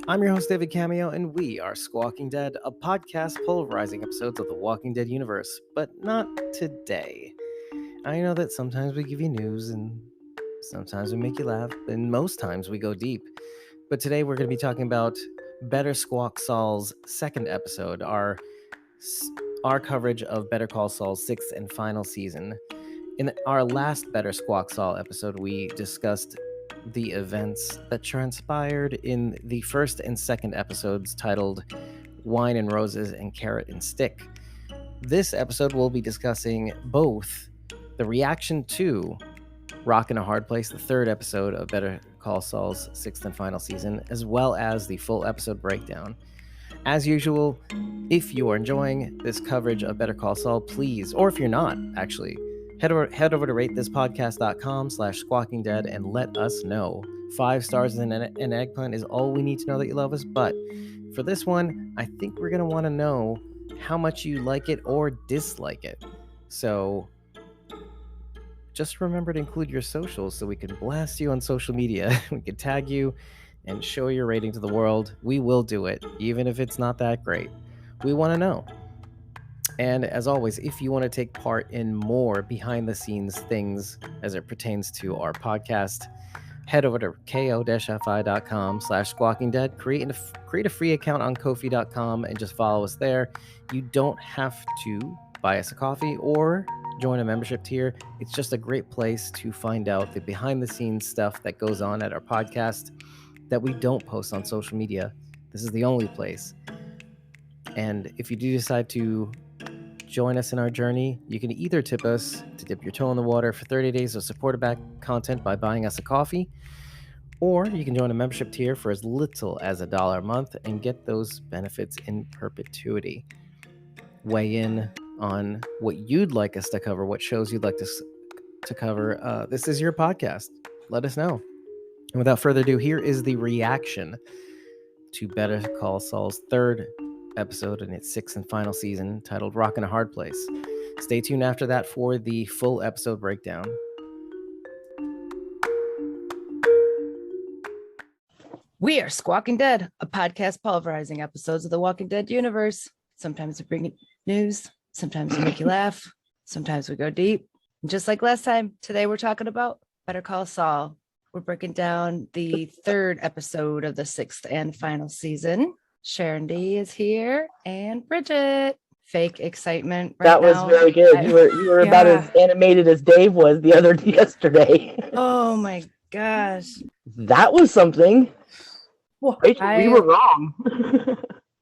I'm your host, David Cameo, and we are Squawking Dead, a podcast polarizing episodes of the Walking Dead universe, but not today. I know that sometimes we give you news, and sometimes we make you laugh, and most times we go deep. But today we're going to be talking about Better Saul's second episode, our coverage of Better Call Saul's sixth and final season. In our last Better Saul episode, we discussed the events that transpired in the first and second episodes titled Wine and Roses and Carrot and Stick. This episode we'll be discussing both the reaction to Rock in a Hard Place, the third episode of Better Call Saul's sixth and final season, as well as the full episode breakdown. As usual, if you are enjoying this coverage of Better Call Saul, please, or if you're not, actually, head over to ratethispodcast.com/squawkingdead and let us know. 5 stars and an eggplant is all we need to know that you love us. But for this one, I think we're going to want to know how much you like it or dislike it. So just remember to include your socials so we can blast you on social media. We can tag you and show your rating to the world. We will do it, even if it's not that great. We want to know. And as always, if you want to take part in more behind-the-scenes things as it pertains to our podcast, head over to ko-fi.com/squawkingdead, create a free account on ko-fi.com, and just follow us there. You don't have to buy us a coffee or join a membership tier. It's just a great place to find out the behind-the-scenes stuff that goes on at our podcast that we don't post on social media. This is the only place. And if you do decide to join us in our journey, you can either tip us to dip your toe in the water for 30 days of supporter back content by buying us a coffee, or you can join a membership tier for as little as $1 a month and get those benefits in perpetuity. Weigh in on what you'd like us to cover, what shows you'd like us to cover. This is your podcast. Let us know. And without further ado, here is the reaction to Better Call Saul's third episode in its sixth and final season, titled Rock in a Hard Place. Stay tuned after that for the full episode breakdown. We are Squawking Dead, a podcast pulverizing episodes of the Walking Dead universe. Sometimes we bring you news, sometimes we make you laugh, sometimes we go deep. And just like last time, today we're talking about Better Call Saul. We're breaking down the third episode of the sixth and final season. Sharon D is here and Bridget. Fake excitement right that was now. Very good. You were Yeah. about as animated as Dave was the other yesterday. Oh my gosh. That was something. Well, Rachel, we were wrong.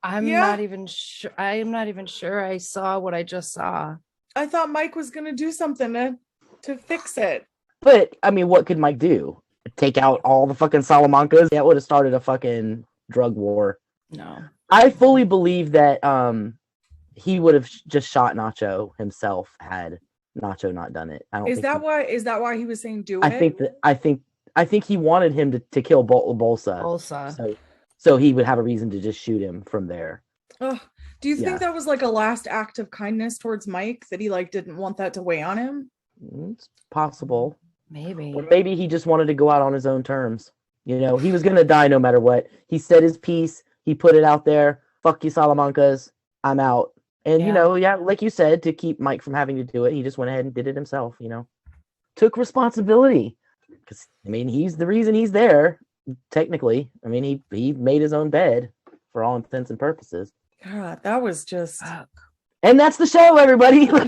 I'm not even sure. I am not even sure I saw what I just saw. I thought Mike was going to do something to fix it. But I mean, what could Mike do? Take out all the fucking Salamancas? That would have started a fucking drug war. No. I fully believe that he would have just shot Nacho himself had Nacho not done it. Is that why he was saying do it? I think he wanted him to kill Bolsa. So he would have a reason to just shoot him from there. Oh, do you think that was like a last act of kindness towards Mike, that he like didn't want that to weigh on him? It's possible. Maybe. Or maybe he just wanted to go out on his own terms. You know, he was going to die no matter what. He said his piece. He put it out there. Fuck you, Salamancas. I'm out. And, like you said, to keep Mike from having to do it, he just went ahead and did it himself, Took responsibility. Because, I mean, he's the reason he's there, technically. I mean, he made his own bed for all intents and purposes. God, that was just... And that's the show, everybody. I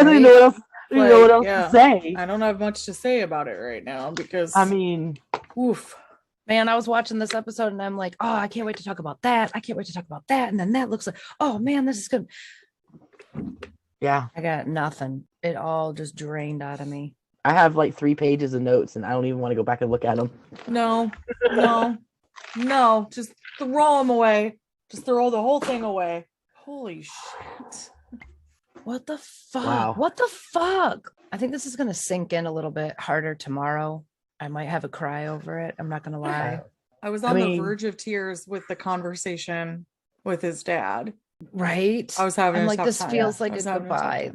don't know what else to say. I don't have much to say about it right now because... I mean... Oof. Man, I was watching this episode and I'm like, oh, I can't wait to talk about that. I can't wait to talk about that. And then that looks like, oh man, this is good. Yeah. I got nothing. It all just drained out of me. I have like 3 pages of notes and I don't even want to go back and look at them. No. Just throw them away. Just throw the whole thing away. Holy shit. What the fuck? Wow. What the fuck? I think this is going to sink in a little bit harder tomorrow. I might have a cry over it. I'm not going to lie. I was on the verge of tears with the conversation with his dad. Right. I was having I'm a like, tough this time. feels like a having goodbye. tough time.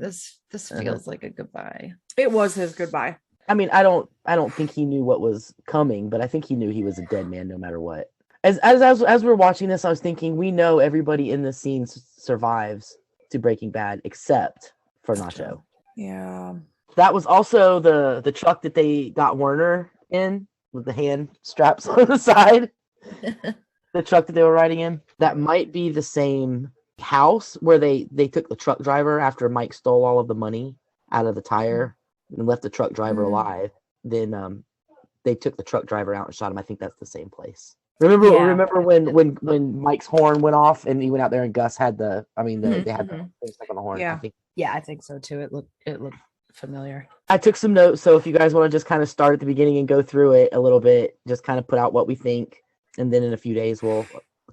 This feels like a goodbye. It was his goodbye. I mean, I don't think he knew what was coming, but I think he knew he was a dead man no matter what. As we're watching this, I was thinking we know everybody in this scene survives to Breaking Bad except for Nacho. Yeah. That was also the truck that they got Werner in with the hand straps on the side. The truck that they were riding in. That might be the same house where they took the truck driver after Mike stole all of the money out of the tire and left the truck driver alive. Then they took the truck driver out and shot him. I think that's the same place. Remember when Mike's horn went off and he went out there and Gus had they had the thing stuck on the horn. Yeah. I think so too. It looked familiar. I took some notes, so if you guys want to just kind of start at the beginning and go through it a little bit, just kind of put out what we think, and then in a few days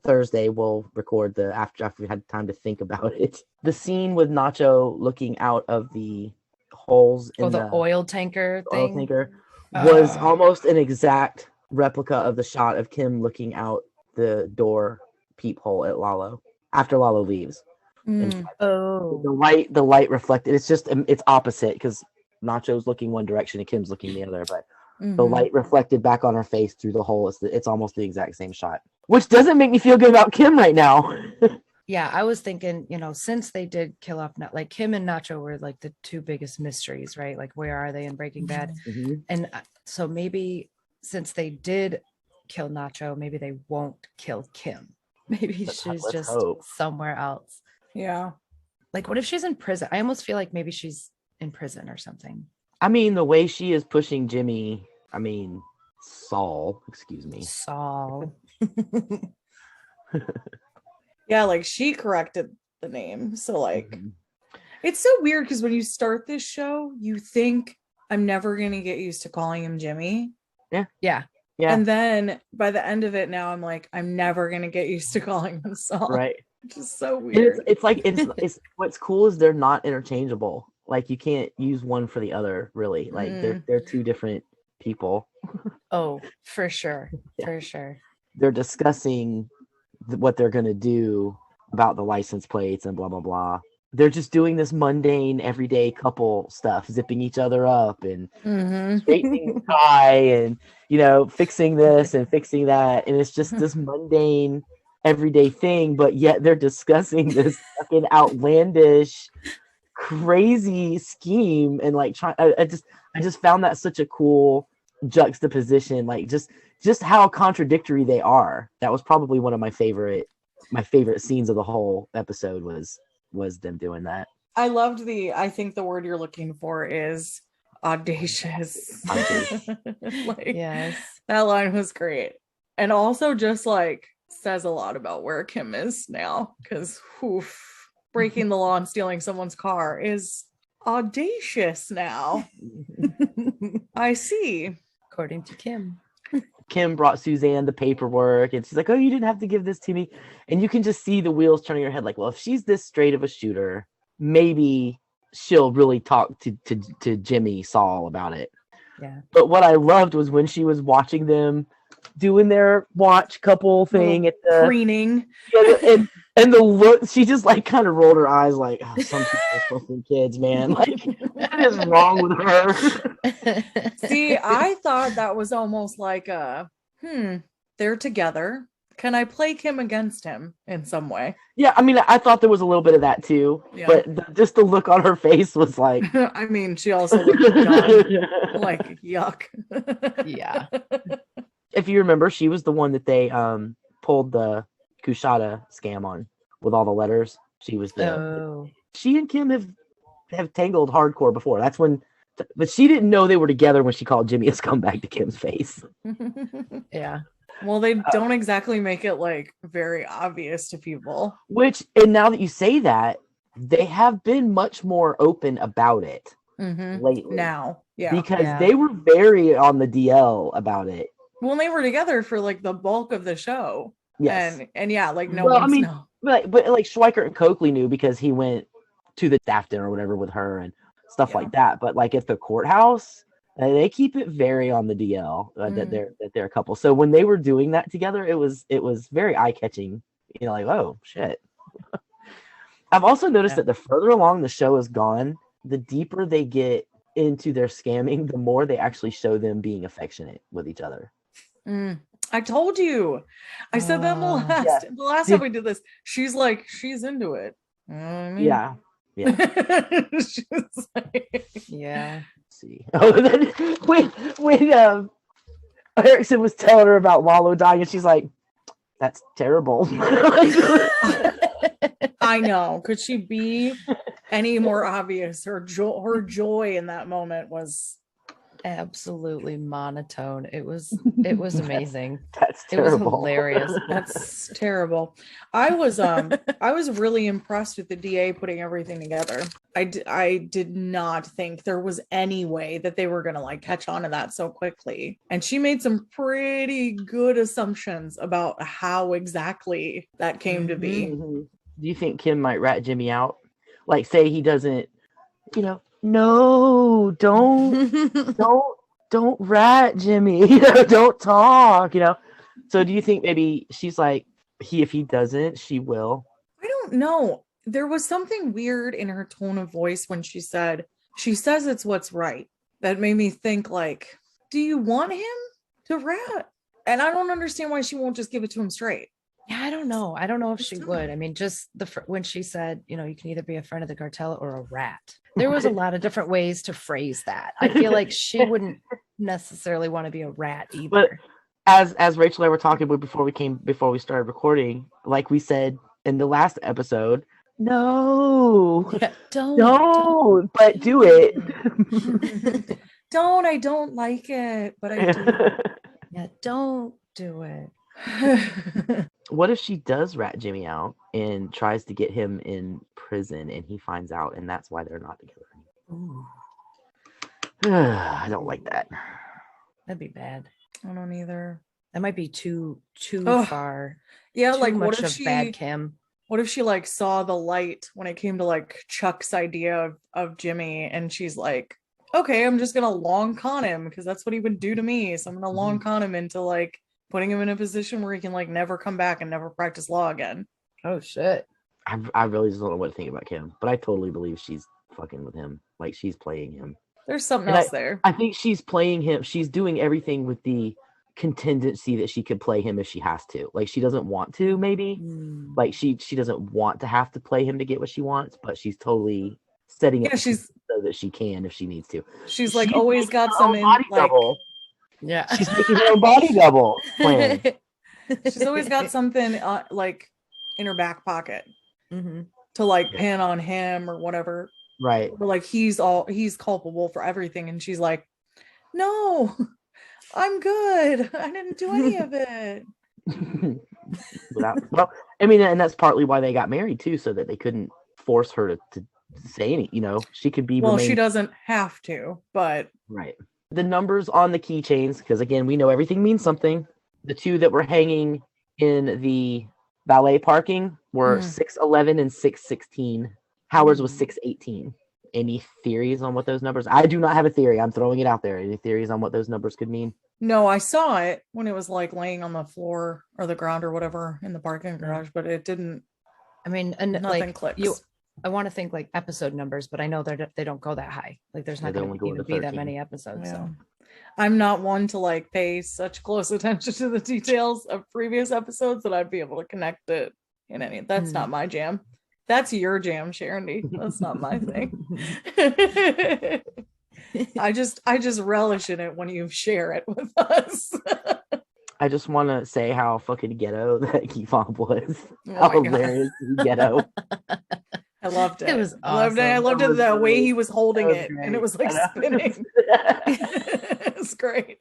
Thursday we'll record the after we had time to think about it. The scene with Nacho looking out of the holes in the oil tanker thing. Oil tanker was almost an exact replica of the shot of Kim looking out the door peephole at Lalo after Lalo leaves. And the light reflected. It's opposite because Nacho's looking one direction and Kim's looking the other, but the light reflected back on her face through the hole. It's almost the exact same shot, which doesn't make me feel good about Kim right now. Yeah, I was thinking, since they did kill off, like Kim and Nacho were like the two biggest mysteries, right? Like, where are they in Breaking Bad? And so maybe since they did kill Nacho, maybe they won't kill Kim. Maybe she's just somewhere else. Yeah. Like, what if she's in prison? I almost feel like maybe she's in prison or something. I mean, the way she is pushing Saul. Yeah, like she corrected the name. So like it's so weird because when you start this show, you think I'm never gonna get used to calling him Jimmy. Yeah. And then by the end of it now I'm like, I'm never gonna get used to calling him Saul. Right. Which is so weird. It's like it's what's cool is they're not interchangeable. Like you can't use one for the other, really. Like they're two different people. Oh, for sure. Yeah. For sure. They're discussing what they're gonna do about the license plates and blah blah blah. They're just doing this mundane, everyday couple stuff, zipping each other up and straightening the tie and fixing this and fixing that, and it's just this mundane, everyday thing. But yet they're discussing this fucking outlandish, crazy scheme and like I just found that such a cool juxtaposition, like just how contradictory they are. That was probably one of my favorite scenes of the whole episode was them doing that. I loved I think the word you're looking for is audacious. Yes. That line was great. And also just like says a lot about where Kim is now, because breaking the law and stealing someone's car is audacious now. I see. According to Kim. Kim brought Suzanne the paperwork and she's like, oh, you didn't have to give this to me. And you can just see the wheels turning in her head like, well, if she's this straight of a shooter, maybe she'll really talk to Jimmy Saul about it. Yeah. But what I loved was when she was watching them doing their watch couple thing at the preening. And the look, she just like kind of rolled her eyes like, oh, some people are fucking kids, man. Like, what is wrong with her? See, I thought that was almost like they're together. Can I play Kim against him in some way? Yeah, I mean, I thought there was a little bit of that too. Yeah. But just the look on her face was like... I mean, she also looked done. Like, yuck. Yeah. If you remember, she was the one that they pulled the Kushada scam on with all the letters. She was she and Kim have tangled hardcore before. That's when, but she didn't know they were together when she called Jimmy a scumbag to Kim's face. Yeah. Well, they don't exactly make it like very obvious to people. And now that you say that, they have been much more open about it lately. Now, yeah, because they were very on the DL about it. Well, they were together for like the bulk of the show. Yes. And yeah, like no one's know. But like Schweikert and Coakley knew because he went to the staff dinner or whatever with her and stuff like that. But like at the courthouse, they keep it very on the DL that they're a couple. So when they were doing that together, it was very eye catching. Like, oh shit. I've also noticed that the further along the show has gone, the deeper they get into their scamming, the more they actually show them being affectionate with each other. I told you. I said that the last time we did this. She's into it. You know what I mean? Yeah. She's like, Yeah. Let's see. Oh, then when Erickson was telling her about Wallow dying, and she's like, "That's terrible." I know. Could she be any more obvious? Her joy in that moment was Absolutely monotone. It was amazing. That's It was terrible. hilarious. That's terrible. I was really impressed with the DA putting everything together. I did not think there was any way that they were gonna like catch on to that so quickly. And she made some pretty good assumptions about how exactly that came to be. Do you think Kim might rat Jimmy out? Like, say he doesn't, no, don't rat Jimmy, don't talk, So do you think maybe she's like, if he doesn't, she will? I don't know. There was something weird in her tone of voice when she says it's what's right. That made me think like, do you want him to rat? And I don't understand why she won't just give it to him straight. Yeah, I don't know. I don't know if she would. I mean, just when she said, you can either be a friend of the cartel or a rat. There was a lot of different ways to phrase that. I feel like she wouldn't necessarily want to be a rat either. But as Rachel and I were talking before we started recording, like we said in the last episode, no, yeah, don't, but do it. I don't like it, but I do. Yeah, don't do it. What if she does rat Jimmy out and tries to get him in prison and he finds out and that's why they're not together anymore? I don't like that. That'd be bad. I don't either. That might be too far. Yeah, too like much what if of she bad Kim? What if she like saw the light when it came to like Chuck's idea of Jimmy, and she's like, okay, I'm just gonna long con him because that's what he would do to me. So I'm gonna long con him into like putting him in a position where he can like never come back and never practice law again. Oh shit. I really just don't know what to think about Kim, but I totally believe she's fucking with him. Like she's playing him. There's something else there. I think she's playing him. She's doing everything with the contingency that she could play him if she has to. Like she doesn't want to, maybe. Like she doesn't want to have to play him to get what she wants, but she's totally setting it so that she can if she needs to. She's like always got some body double. Yeah, she's making her own body double plan. She's always got something like in her back pocket to like pin on him or whatever. Right. Or like he's culpable for everything, and she's like, no, I'm good. I didn't do any of it. Well, I mean, and that's partly why they got married too, so that they couldn't force her to say any. She could be. Well, she doesn't have to, but right. The numbers on the keychains, because again, we know everything means something. The two that were hanging in the valet parking were 611 and 616. Howard's was 618. Any theories on what those numbers? I do not have a theory. I'm throwing it out there. Any theories on what those numbers could mean? No, I saw it when it was like laying on the floor or the ground or whatever in the parking garage, but it didn't. I mean, and nothing like clicks. I want to think like episode numbers, but I know they don't go that high. Like there's not going to even be that many episodes. Yeah. So I'm not one to like pay such close attention to the details of previous episodes that I'd be able to connect it in any. That's not my jam. That's your jam, Sharon. That's not my thing. I just relish in it when you share it with us. I just want to say how fucking ghetto that Keyfob was. Oh How hilarious ghetto. I loved it. It was awesome. I loved it the way he was holding it, great. and it was like spinning. It's great.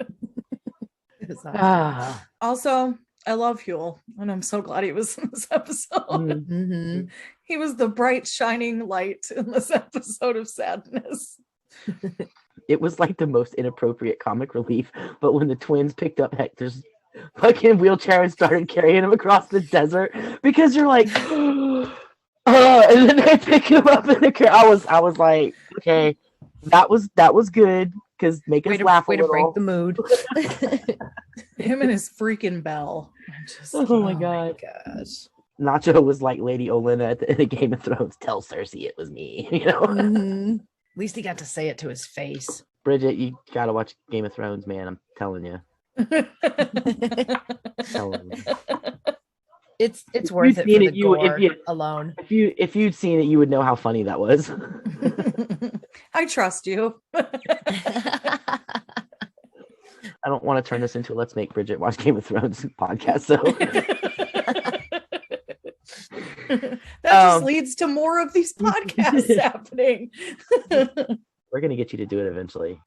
It was awesome. Also, I love Huel, and I'm so glad he was in this episode. He was the bright, shining light in this episode of sadness. It was like the most inappropriate comic relief, but when the twins picked up Hector's fucking wheelchair and started carrying him across the desert, because you're like, and then they pick him up in the car. I was like, okay, that was good because make us laugh a little. Way to break the mood. Him and his freaking bell. Oh my god. Gosh. Nacho was like Lady Olenna at the Game of Thrones. Tell Cersei it was me. least he got to say it to his face. Bridget, you gotta watch Game of Thrones, man. I'm telling you. Telling you. It's worth it for seen the it, you gore if alone. if you'd seen it, you would know how funny that was. I trust you. I don't want to turn this into a Let's Make Bridget Watch Game of Thrones podcast, so That just leads to more of these podcasts happening. we're gonna get you to do it eventually.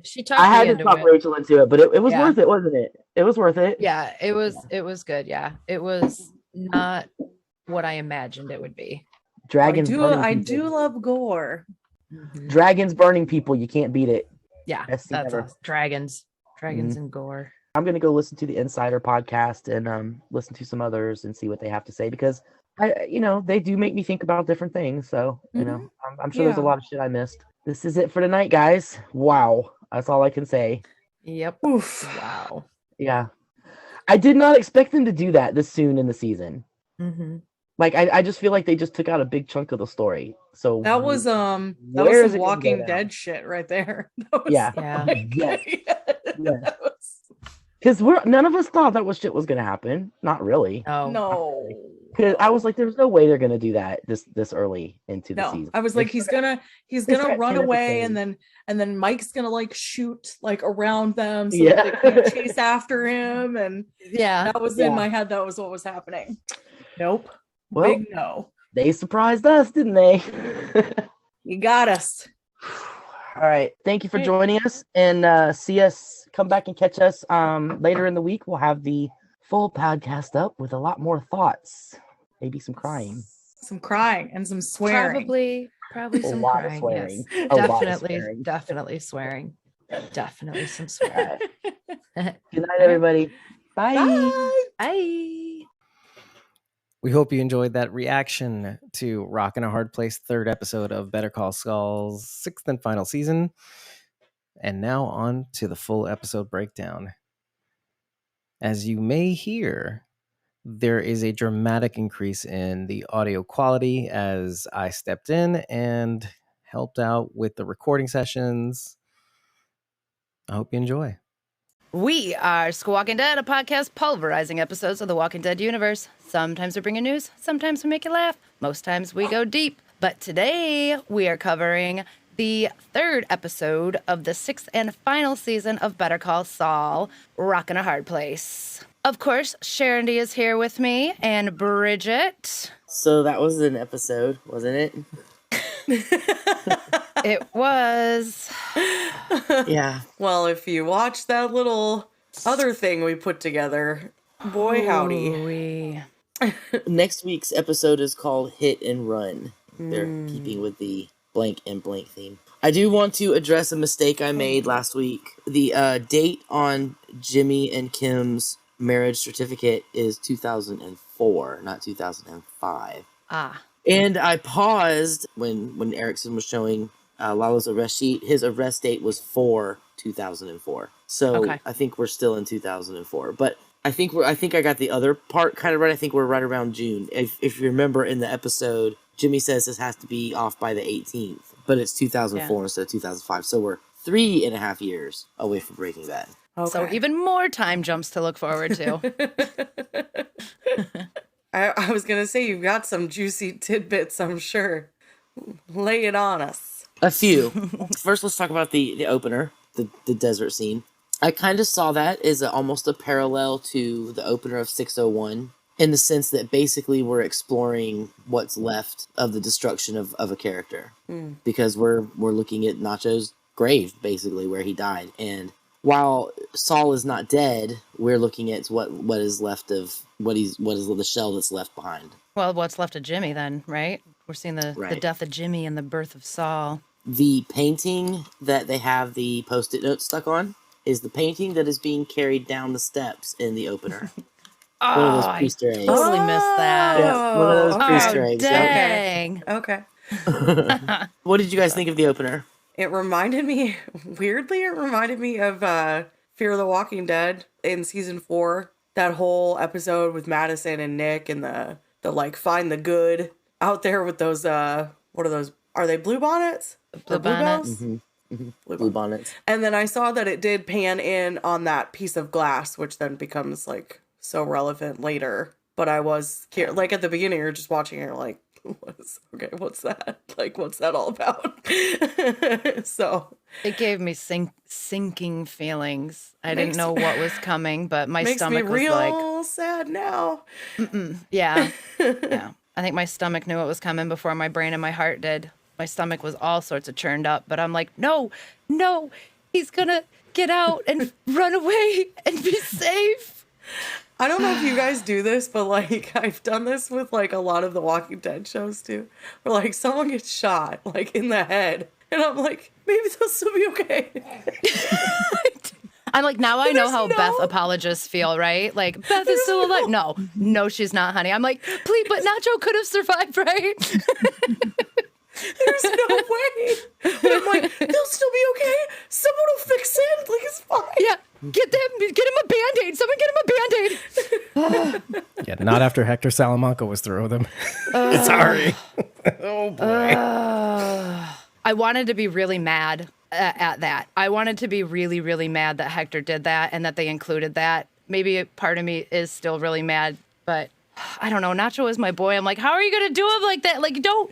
She talked me to into talk it. Rachel into it, but it was worth it, wasn't it? It was worth it. Yeah, it was good. Yeah, it was not what I imagined it would be. Dragons burning I people. do love gore. Dragons burning people. You can't beat it. Yeah, Best scene that's ever. awesome. Dragons and gore. I'm gonna go listen to the Insider podcast and listen to some others and see what they have to say, because they do make me think about different things. So I'm sure there's a lot of shit I missed. This is it for tonight, guys. Wow, that's all I can say. Yep. Oof. Wow. Yeah, I did not expect them to do that this soon in the season. Mm-hmm. Like I just feel like they just took out a big chunk of the story. So That was some where is it gonna go Walking now? Dead shit right there. That was Yeah. Yes. Because none of us thought that shit was gonna happen. Not really. No. Because I was like, there's no way they're gonna do that this early into the season. I was like, he's gonna got run 10 away, episodes. and then Mike's gonna like shoot like around them so Yeah. that they can't chase after him. And Yeah, that was in my head. That was what was happening. Nope. Well, Big no. They surprised us, didn't they? You got us. All right. Thank you for joining us, and see us. Come back and catch us later in the week. We'll have the full podcast up with a lot more thoughts, maybe some crying, And some swearing. Probably some lot of crying. swearing. Yes. A lot of Definitely swearing. Definitely some swearing. Good night, everybody. Bye. Bye. Bye. We hope you enjoyed that reaction to Rock in a Hard Place, third episode of Better Call Saul's sixth and final season. And now on to the full episode breakdown. As you may hear, there is a dramatic increase in the audio quality as I stepped in and helped out with the recording sessions. I hope you enjoy. We are SQUAWK Dead, a podcast pulverizing episodes of the Walking Dead universe. Sometimes we bring you news, sometimes we make you laugh, most times we go deep. But today we are covering the third episode of the sixth and final season of Better Call Saul, Rock in a Hard Place. Of course, Sharon D is here with me, and Bridget. So that was an episode, wasn't it? It was. Yeah. Well, if you watch that little other thing we put together, boy howdy. Ooh-wee. Next week's episode is called Hit and Run. They're keeping with the blank and blank theme. I do want to address a mistake I made last week. The date on Jimmy and Kim's marriage certificate is 2004, not 2005. Ah. And I paused when Erickson was showing Lalo's arrest sheet. His arrest date was for 2004. So Okay. I think we're still in 2004. But I think I got the other part kind of right. I think we're right around June. If you remember in the episode, Jimmy says this has to be off by the 18th, but it's 2004 instead of 2005. So we're 3.5 years away from Breaking Bad. Okay. So even more time jumps to look forward to. I was going to say, you've got some juicy tidbits, I'm sure. Lay it on us. A few. First, let's talk about the opener, the desert scene. I kind of saw that as almost a parallel to the opener of 601, in the sense that basically we're exploring what's left of the destruction of a character. Because we're looking at Nacho's grave, basically, where he died. And while Saul is not dead, we're looking at what is left of what is the shell that's left behind. Well, what's left of Jimmy then, right? We're seeing the death of Jimmy and the birth of Saul. The painting that they have the Post-it note stuck on is the painting that is being carried down the steps in the opener. One of those Easter eggs. Totally missed that. Yeah, one of those Easter eggs. Dang. Okay. What did you guys think of the opener? It reminded me of Fear of the Walking Dead in season 4. That whole episode with Madison and Nick and the like find the good out there with those what are those are they blue bonnets? Blue Or bonnets. bluebells? Blue bonnets. And then I saw that it did pan in on that piece of glass, which then becomes like so relevant later. But I was like at the beginning, you're just watching it, you're like, what's that? Like, what's that all about? So It gave me sinking feelings. I didn't know what was coming, but my makes me stomach was real like, sad now. yeah, yeah. I think my stomach knew what was coming before my brain and my heart did. My stomach was all sorts of churned up, but I'm like, no, he's gonna get out and run away and be safe. I don't know if you guys do this, but like I've done this with like a lot of the Walking Dead shows too, where like someone gets shot like in the head, and I'm like, maybe they'll still be okay. I'm like, now I know how no- Beth apologists feel, right? Like, Beth is still alive. No, she's not, honey. I'm like, please, but Nacho could have survived, right? There's no way. But I'm like, they'll still be okay. Someone will fix it. Like it's fine. Yeah, get him a Band-Aid. Someone get him a Band-Aid. Yeah, not after Hector Salamanca was through with him. Sorry. Oh boy. I wanted to be really mad at that. I wanted to be really, really mad that Hector did that and that they included that. Maybe a part of me is still really mad, but I don't know. Nacho is my boy. I'm like, how are you going to do him like that? Like, don't.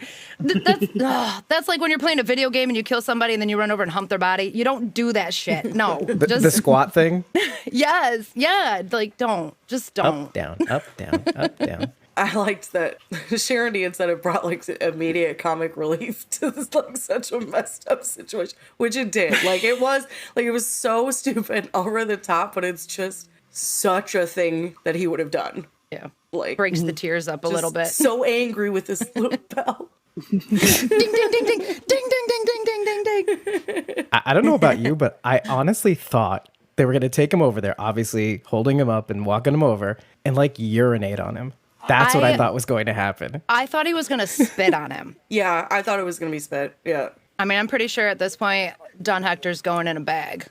That's like when you're playing a video game and you kill somebody and then you run over and hump their body. You don't do that shit. No. The squat thing? Yes. Yeah. Like, don't. Just don't. Up, down, up, down, up, down. I liked that Sharon Dean said it brought like immediate comic relief to this like such a messed up situation, which it did. Like it was so stupid, over the top, but it's just such a thing that he would have done. Yeah. Like Breaks the tears up a little bit. So angry with this little bell. Ding, ding, ding, ding, ding, ding, ding, ding, ding, ding, ding. I don't know about you, but I honestly thought they were going to take him over there, obviously holding him up and walking him over and like urinate on him. That's what I thought was going to happen. I thought he was going to spit on him. Yeah, I thought it was gonna be spit. Yeah. I mean, I'm pretty sure at this point, Don Hector's going in a bag.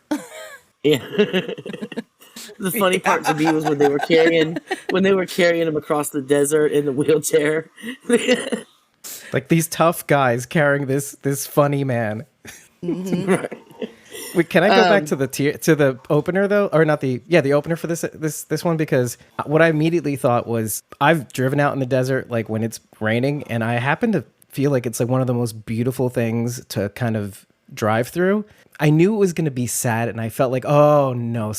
Yeah. The funny part to me was when they were carrying him across the desert in the wheelchair. Like these tough guys carrying this funny man. Right. Wait, can I go back to the opener though, or not the opener for this one, because what I immediately thought was I've driven out in the desert like when it's raining, and I happen to feel like it's like one of the most beautiful things to kind of drive through. I knew it was going to be sad, and I felt like, oh no,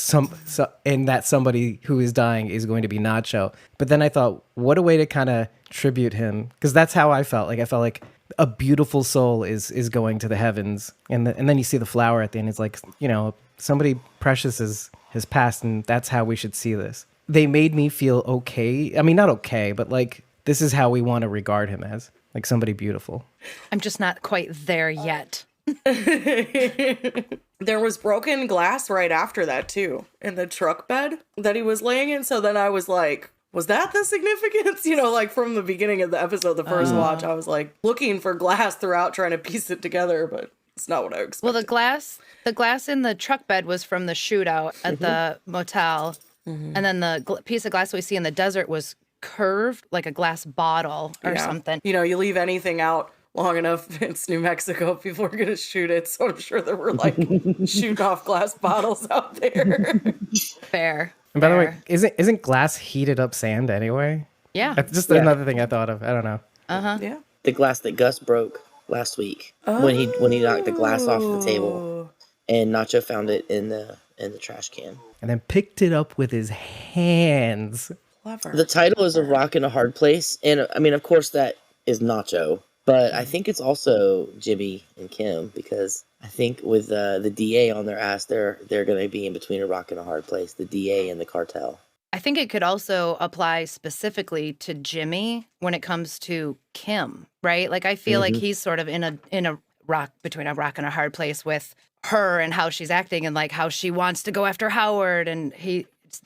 and that somebody who is dying is going to be Nacho. But then I thought, what a way to kind of tribute him, because that's how I felt. Like I felt like a beautiful soul is going to the heavens, and then you see the flower at the end. It's like, you know, somebody precious has passed, and that's how we should see this. They made me feel okay. I mean, not okay, but like this is how we want to regard him, as like somebody beautiful. I'm just not quite there yet. There was broken glass right after that too, in the truck bed that he was laying in. So then I was like, was that the significance? You know, like from the beginning of the episode, the first watch, I was like looking for glass throughout, trying to piece it together, but it's not what I expected. Well, the glass in the truck bed was from the shootout at the motel. And then the piece of glass we see in the desert was curved like a glass bottle or something. You know, you leave anything out long enough, it's New Mexico, people are going to shoot it. So I'm sure there were like shooting off glass bottles out there. Fair. And by the way, isn't glass heated up sand anyway? Yeah. That's just another thing I thought of. I don't know. Yeah. The glass that Gus broke last week when he knocked the glass off the table, and Nacho found it in the trash can. And then picked it up with his hands. Clever. The title is A Rock in a Hard Place, and I mean, of course, that is Nacho, but I think it's also Jimmy and Kim, because I think with the DA on their ass, they're going to be in between a rock and a hard place. The DA and the cartel. I think it could also apply specifically to Jimmy when it comes to Kim, right? Like I feel like he's sort of in a rock, between a rock and a hard place with her and how she's acting and like how she wants to go after Howard, and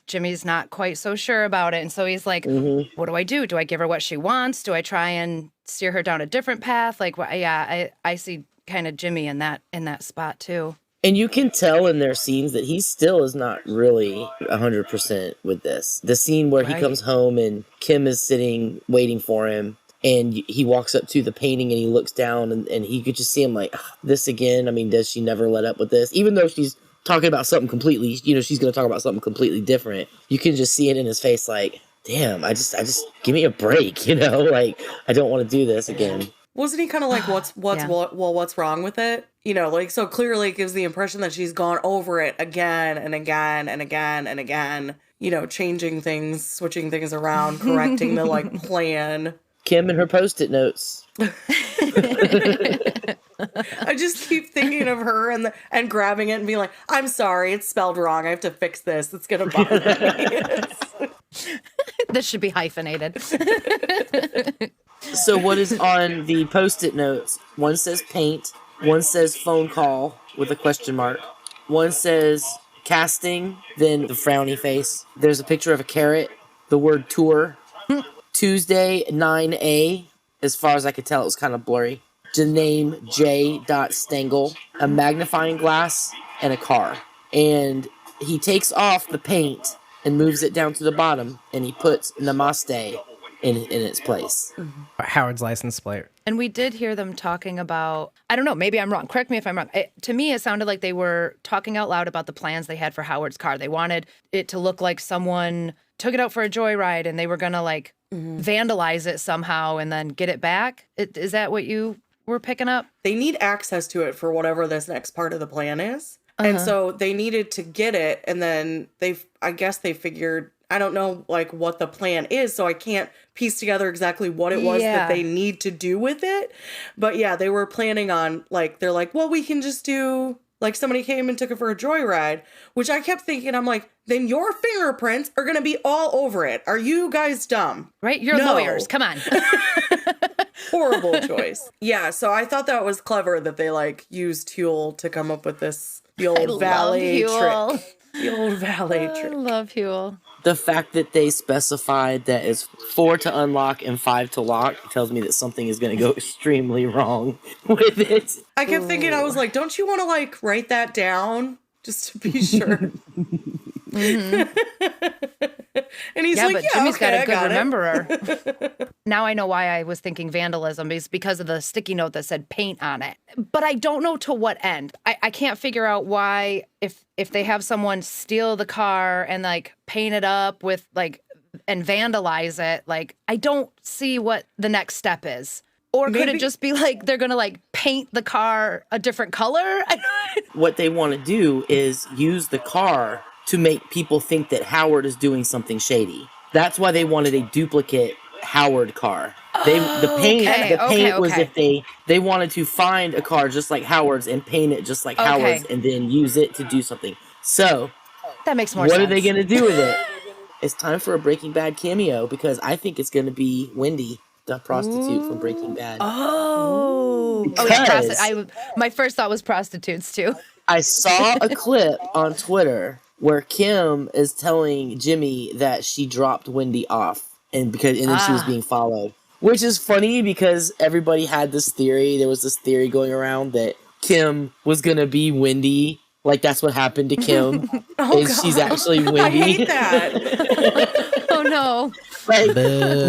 Jimmy's not quite so sure about it. And so he's like, what do I do? Do I give her what she wants? Do I try and steer her down a different path? Like, I see kind of Jimmy in that spot too. And you can tell in their scenes that he still is not really 100% with this. The scene where he comes home and Kim is sitting waiting for him, And he walks up to the painting and he looks down and he could just see him like, this again? I mean, does she never let up with this? Even though she's talking about something completely, she's going to talk about something completely different. You can just see it in his face like, damn, I just give me a break, like, I don't want to do this again. Wasn't he kind of like, what's wrong with it? Like, so clearly it gives the impression that she's gone over it again and again and again and again, changing things, switching things around, correcting the like plan. Kim and her Post-it notes. I just keep thinking of her and grabbing it and being like, I'm sorry, it's spelled wrong. I have to fix this. It's going to bother me. This should be hyphenated. So what is on the Post-it notes? One says paint. One says phone call with a question mark. One says casting, then the frowny face. There's a picture of a carrot, the word tour. Tuesday, 9A. As far as I could tell, it was kind of blurry. The name J. Stengel, a magnifying glass, and a car. And he takes off the paint and moves it down to the bottom, and he puts Namaste in its place. Howard's license plate. And we did hear them talking about, I don't know, maybe I'm wrong. Correct me if I'm wrong. To me, it sounded like they were talking out loud about the plans they had for Howard's car. They wanted it to look like someone took it out for a joyride and they were going to like vandalize it somehow and then get it back. Is that what you were picking up? They need access to it for whatever this next part of the plan is. And so they needed to get it. And then I guess they figured, I don't know like what the plan is. So I can't piece together exactly what it was that they need to do with it. But yeah, they were planning on like, they're like, well, we can just do like somebody came and took it for a joyride, which I kept thinking, I'm like, then your fingerprints are going to be all over it. Are you guys dumb? Right? You're lawyers. Come on. Horrible choice. Yeah. So I thought that was clever that they like used Huel to come up with this, the old valet trick. The old valet trick. I love Huel. The fact that they specified that it's 4 to unlock and 5 to lock tells me that something is going to go extremely wrong with it. I kept thinking, I was like, don't you want to like write that down just to be sure? And he's like, but yeah, Jimmy's okay, got a good rememberer. Now I know why I was thinking vandalism is because of the sticky note that said paint on it. But I don't know to what end. I can't figure out why if they have someone steal the car and like paint it up with like and vandalize it, like I don't see what the next step is. Or could it just be like they're going to like paint the car a different color? What they want to do is use the car to make people think that Howard is doing something shady. That's why they wanted a duplicate Howard car. The paint was if they wanted to find a car just like Howard's and paint it just like Howard's and then use it to do something. So that makes more sense. What are they going to do with it? It's time for a Breaking Bad cameo because I think it's going to be Wendy, the prostitute from Breaking Bad. My first thought was prostitutes too. I saw a clip on Twitter where Kim is telling Jimmy that she dropped Wendy off and then she was being followed. Which is funny because everybody had this theory. There was this theory going around that Kim was gonna be Wendy. Like that's what happened to Kim. She's actually Wendy. I hate that. Oh no. Like,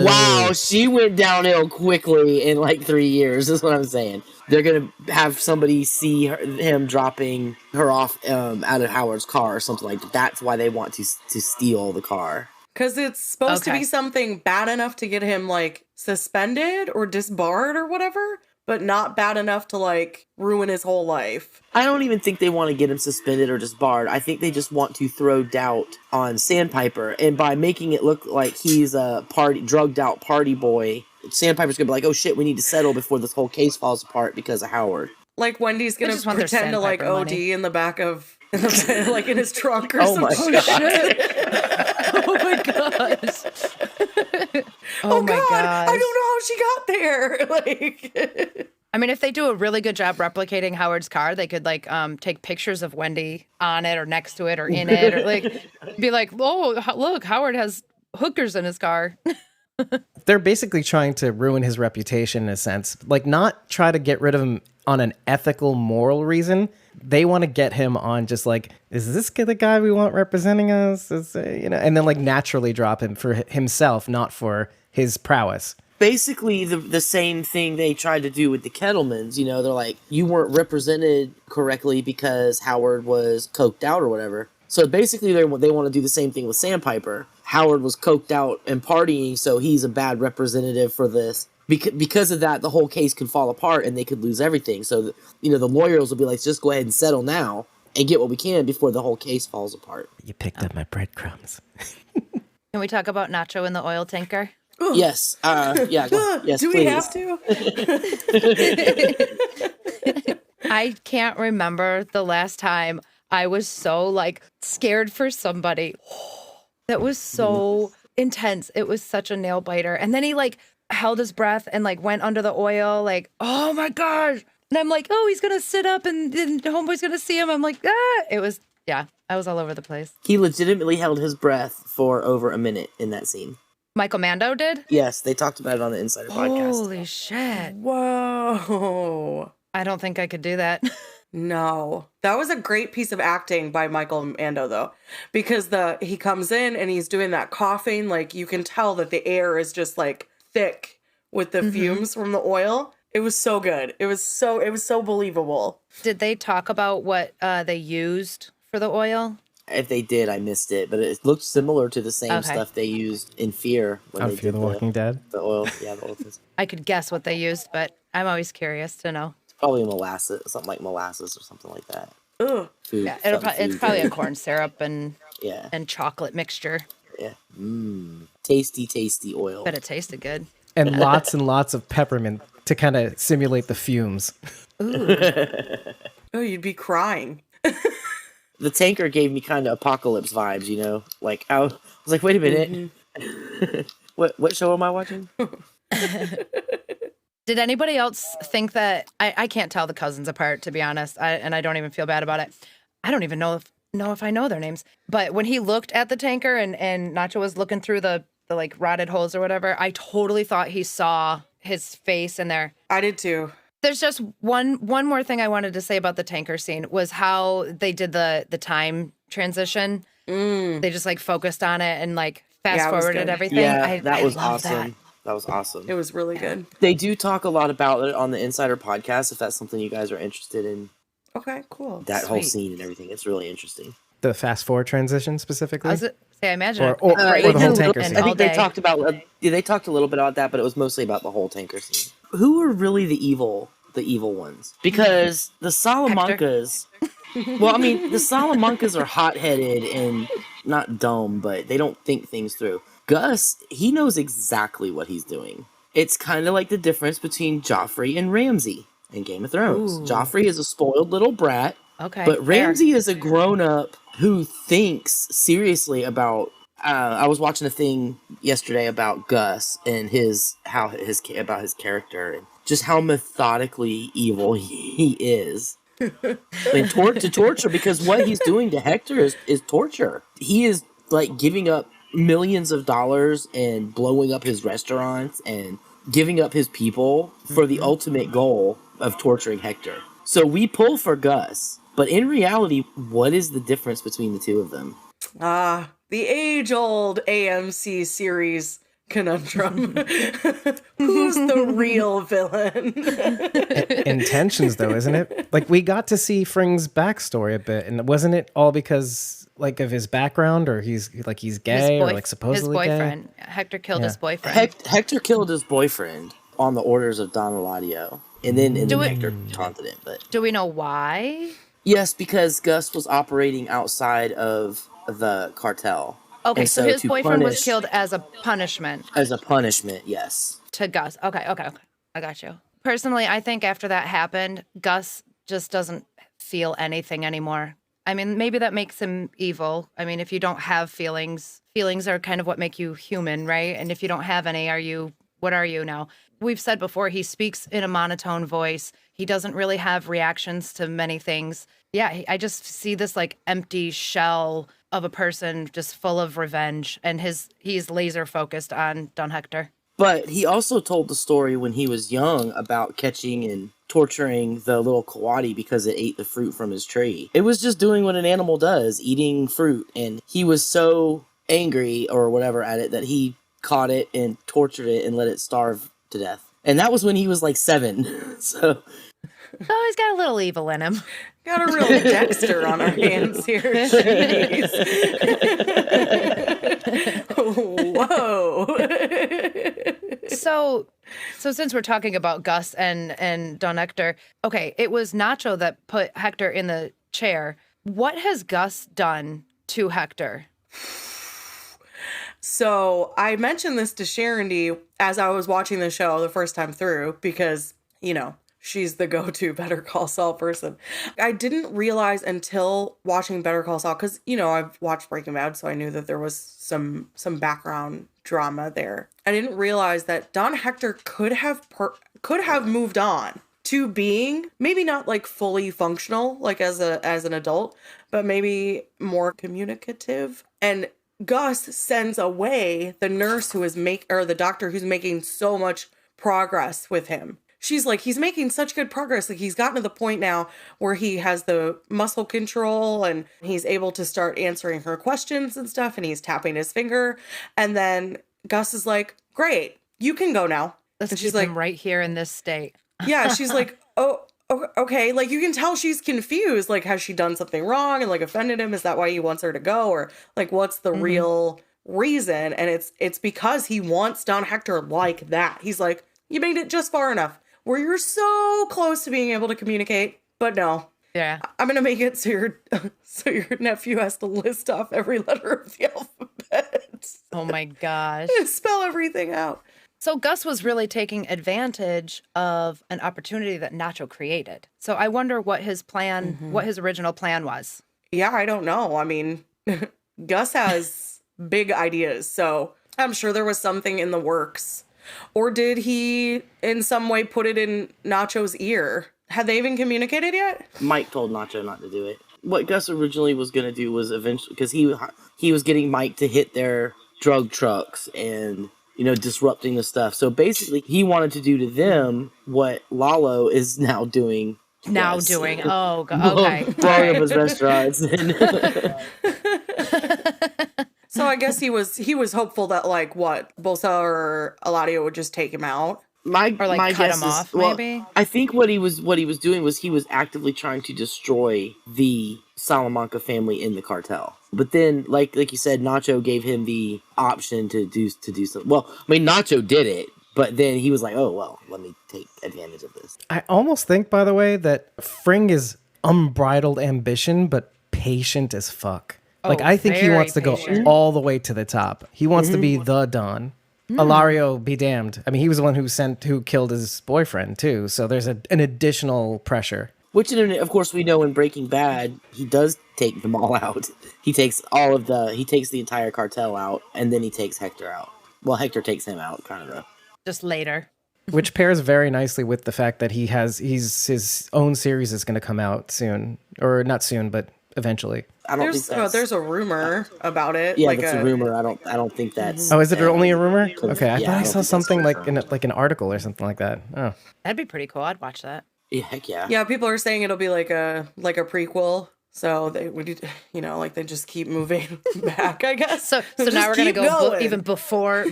wow, she went downhill quickly in like 3 years. Is what I'm saying. They're gonna have somebody see him dropping her off out of Howard's car or something like that. That's why they want to steal the car. Because it's supposed to be something bad enough to get him like suspended or disbarred or whatever, but not bad enough to like ruin his whole life. I don't even think they want to get him suspended or disbarred. I think they just want to throw doubt on Sandpiper, and by making it look like he's a drugged out party boy, Sandpiper's gonna be like, oh shit, we need to settle before this whole case falls apart because of Howard. Like Wendy's gonna pretend to like OD money in the back of like in his trunk or something. Oh my gosh. Oh my god. I don't know how she got there. Like I mean, if they do a really good job replicating Howard's car, they could like take pictures of Wendy on it or next to it or in it or like be like, "Oh, look, Howard has hookers in his car." They're basically trying to ruin his reputation in a sense. Like not try to get rid of him on an ethical, moral reason. They want to get him on just like, is this the guy we want representing us? And then like naturally drop him for himself, not for his prowess. basically the same thing they tried to do with the Kettlemans. You know, they're like, you weren't represented correctly because Howard was coked out or whatever. So basically they want to do the same thing with Sandpiper. Howard was coked out and partying, so he's a bad representative for this. Because of that, the whole case could fall apart and they could lose everything. So, the lawyers will be like, just go ahead and settle now and get what we can before the whole case falls apart. You picked up my breadcrumbs. Can we talk about Nacho in the oil tanker? Yes. Yes, Do please. we have to? I can't remember the last time I was so like scared for somebody. That was so intense. It was such a nail biter. And then he like held his breath and like went under the oil, like, oh my gosh. And I'm like, oh, he's gonna sit up and homeboy's gonna see him. I'm like, ah. It was, yeah, I was all over the place. He legitimately held his breath for over a minute in that scene. Michael Mando did? Yes, they talked about it on the Insider podcast. Holy shit. Whoa. I don't think I could do that. No. That was a great piece of acting by Michael Mando, though, because he comes in and he's doing that coughing. Like, you can tell that the air is just like thick with the fumes from the oil. It was so good. It was so believable. Did they talk about what they used for the oil? If they did, I missed it, but it looked similar to the same stuff they used in Fear. When they Fear did the Walking Dead? The oil, yeah, the oil. I could guess what they used, but I'm always curious to know. It's probably something like molasses or something like that. Ugh. Food, Yeah, it's probably a corn syrup and chocolate mixture. Yeah. Tasty, tasty oil. But it tasted good. And lots of peppermint to kind of simulate the fumes. Ooh. Oh, you'd be crying. The tanker gave me kind of apocalypse vibes, Like, I was like, wait a minute. What show am I watching? Did anybody else think that I can't tell the cousins apart, to be honest, and I don't even feel bad about it. I don't even know if I know their names. But when he looked at the tanker and Nacho was looking through the like rotted holes or whatever, I totally thought he saw his face in there. I did too. There's just one more thing I wanted to say about the tanker scene was how they did the time transition. They just like focused on it and like fast forwarded everything. Yeah, that was love awesome. That was awesome. It was really good. They do talk a lot about it on the Insider podcast, if that's something you guys are interested in. Okay, cool. That whole scene and everything. It's really interesting. The fast forward transition specifically? I imagine. Or the whole tanker scene? I think they talked about they talked a little bit about that, but it was mostly about the whole tanker scene. Who are really the evil ones? Because the Salamancas well, I mean, the Salamancas are hot-headed and not dumb, but they don't think things through. Gus, he knows exactly what he's doing. It's kind of like the difference between Joffrey and Ramsay in Game of Thrones. Ooh. Joffrey is a spoiled little brat, but Ramsay is a grown-up who thinks seriously about... I was watching a thing yesterday about Gus and about his character and just how methodically evil he is. And to torture, because what he's doing to Hector is torture. He is like giving up millions of dollars and blowing up his restaurants and giving up his people for the ultimate goal of torturing Hector. So we pull for Gus, but in reality, what is the difference between the two of them? The age-old AMC series conundrum. Who's the real villain? Intentions, though, isn't it? Like, we got to see Fring's backstory a bit, and wasn't it all because like of his background, or he's gay, or like supposedly his boyfriend gay? Hector killed his boyfriend. Hector killed his boyfriend on the orders of Don Eladio, and then Hector taunted him. But do we know why? Yes, because Gus was operating outside of the cartel. Okay, so his boyfriend was killed as a punishment. As a punishment, yes. To Gus. Okay. I got you. Personally, I think after that happened, Gus just doesn't feel anything anymore. I mean, maybe that makes him evil. I mean, if you don't have feelings are kind of what make you human, right? And if you don't have any, what are you now? We've said before, he speaks in a monotone voice. He doesn't really have reactions to many things. Yeah, I just see this like empty shell of a person just full of revenge, and he's laser focused on Don Hector. But he also told the story when he was young about catching and torturing the little coati because it ate the fruit from his tree. It was just doing what an animal does, eating fruit, and he was so angry or whatever at it that he caught it and tortured it and let it starve to death. And that was when he was like 7. So Oh, he's got a little evil in him. Got a real Dexter on our hands here. Jeez. Whoa. So since we're talking about Gus and Don Hector, okay, it was Nacho that put Hector in the chair. What has Gus done to Hector? So I mentioned this to Sharon D as I was watching the show the first time through because, you know, she's the go-to Better Call Saul person. I didn't realize until watching Better Call Saul, because, you know, I've watched Breaking Bad, so I knew that there was some background drama there. I didn't realize that Don Hector could have moved on to being maybe not like fully functional, like as an adult, but maybe more communicative. And Gus sends away the nurse who is the doctor who's making so much progress with him. She's like, he's making such good progress. Like he's gotten to the point now where he has the muscle control and he's able to start answering her questions and stuff. And he's tapping his finger. And then Gus is like, great, you can go now. Let's and keep she's like, him right here in this state. yeah, she's like, oh, okay. Like you can tell she's confused. Like, has she done something wrong and like offended him? Is that why he wants her to go? Or like, what's the real reason? And it's because he wants Don Hector like that. He's like, you made it just far enough where you're so close to being able to communicate, but no. Yeah. I'm going to make it so your nephew has to list off every letter of the alphabet. Oh my gosh. And spell everything out. So Gus was really taking advantage of an opportunity that Nacho created. So I wonder what his plan, what his original plan was. Yeah, I don't know. I mean, Gus has big ideas, so I'm sure there was something in the works. Or did he in some way put it in Nacho's ear? Had they even communicated yet? Mike told Nacho not to do it. What Gus originally was going to do was eventually, because he was getting Mike to hit their drug trucks and, you know, disrupting the stuff. So basically, he wanted to do to them what Lalo is now doing. Now Gus. doing. Oh, okay. Blowing up his restaurants. So I guess he was hopeful that like what Bolsa or Eladio would just take him out. Or like my cut guess him is, off, well, maybe? I think what he was doing was he was actively trying to destroy the Salamanca family in the cartel. But then, like you said, Nacho gave him the option to do something. Well, I mean, Nacho did it, but then he was like, "Oh well, let me take advantage of this." I almost think, by the way, that Fring is unbridled ambition, but patient as fuck. Like, I think he very wants to go patient. all the way to the top. He wants to be the Don. Ilario be damned. I mean, he was the one who killed his boyfriend, too. So there's an additional pressure. Which, of course, we know in Breaking Bad, he does take them all out. He takes the entire cartel out, and then he takes Hector out. Well, Hector takes him out, kind of. Just later. Which pairs very nicely with the fact that his own series is going to come out soon. Or not soon, but eventually. I don't think that's... there's a rumor about it. Yeah, like that's a rumor. I don't think that's... Oh, is it only a rumor? Okay, I Yeah, thought I don't saw think that's something like confirmed. in an article or something like that. Oh. That'd be pretty cool. I'd watch that. Yeah, heck yeah. Yeah, people are saying it'll be like a prequel. So they would, you know, like they just keep moving back, I guess. So Just now we're gonna keep go going. even before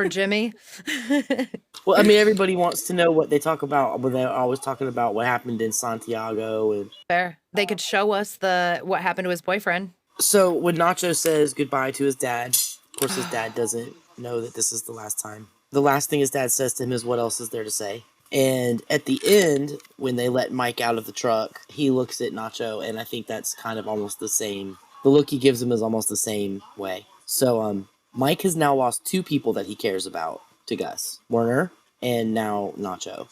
Jimmy. Well, I mean, everybody wants to know what they talk about when they're always talking about what happened in Santiago. And Fair. They could show us what happened to his boyfriend. so when Nacho says goodbye to his dad, of course his dad doesn't know that this is the last time. The last thing his dad says to him is, "What else is there to say?" And at the end, when they let Mike out of the truck, he looks at Nacho, and I think that's kind of almost the same. The look he gives him is almost the same way. So Mike has now lost 2 people that he cares about to Gus. Werner and now Nacho.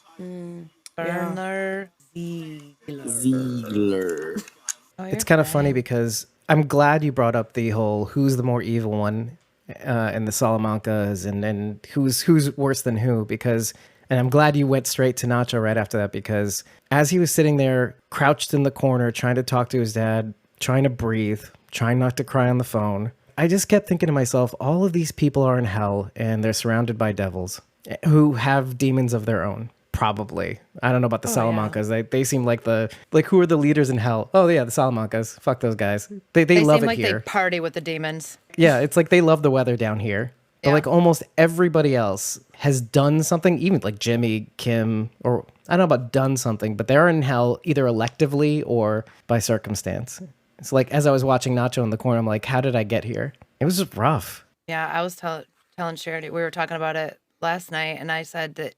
Werner Ziegler. Ziegler. Oh, It's kind of funny because I'm glad you brought up the whole who's the more evil one in the Salamancas and who's worse than who, because, and I'm glad you went straight to Nacho right after that, because as he was sitting there crouched in the corner trying to talk to his dad, trying to breathe, trying not to cry on the phone, I just kept thinking to myself, all of these people are in hell and they're surrounded by devils who have demons of their own. Probably. I don't know about the Salamancas. They seem like who are the leaders in hell? Oh yeah, the Salamancas. Fuck those guys. They love seem it like here. they party with the demons. Yeah, it's like they love the weather down here. But Yeah. like almost everybody else has done something, even like Jimmy, Kim, or I don't know about done something, but they're in hell either electively or by circumstance. It's like as I was watching Nacho in the corner, I'm like, how did I get here? It was just rough. Yeah, I was telling Charity, we were talking about it last night, and I said that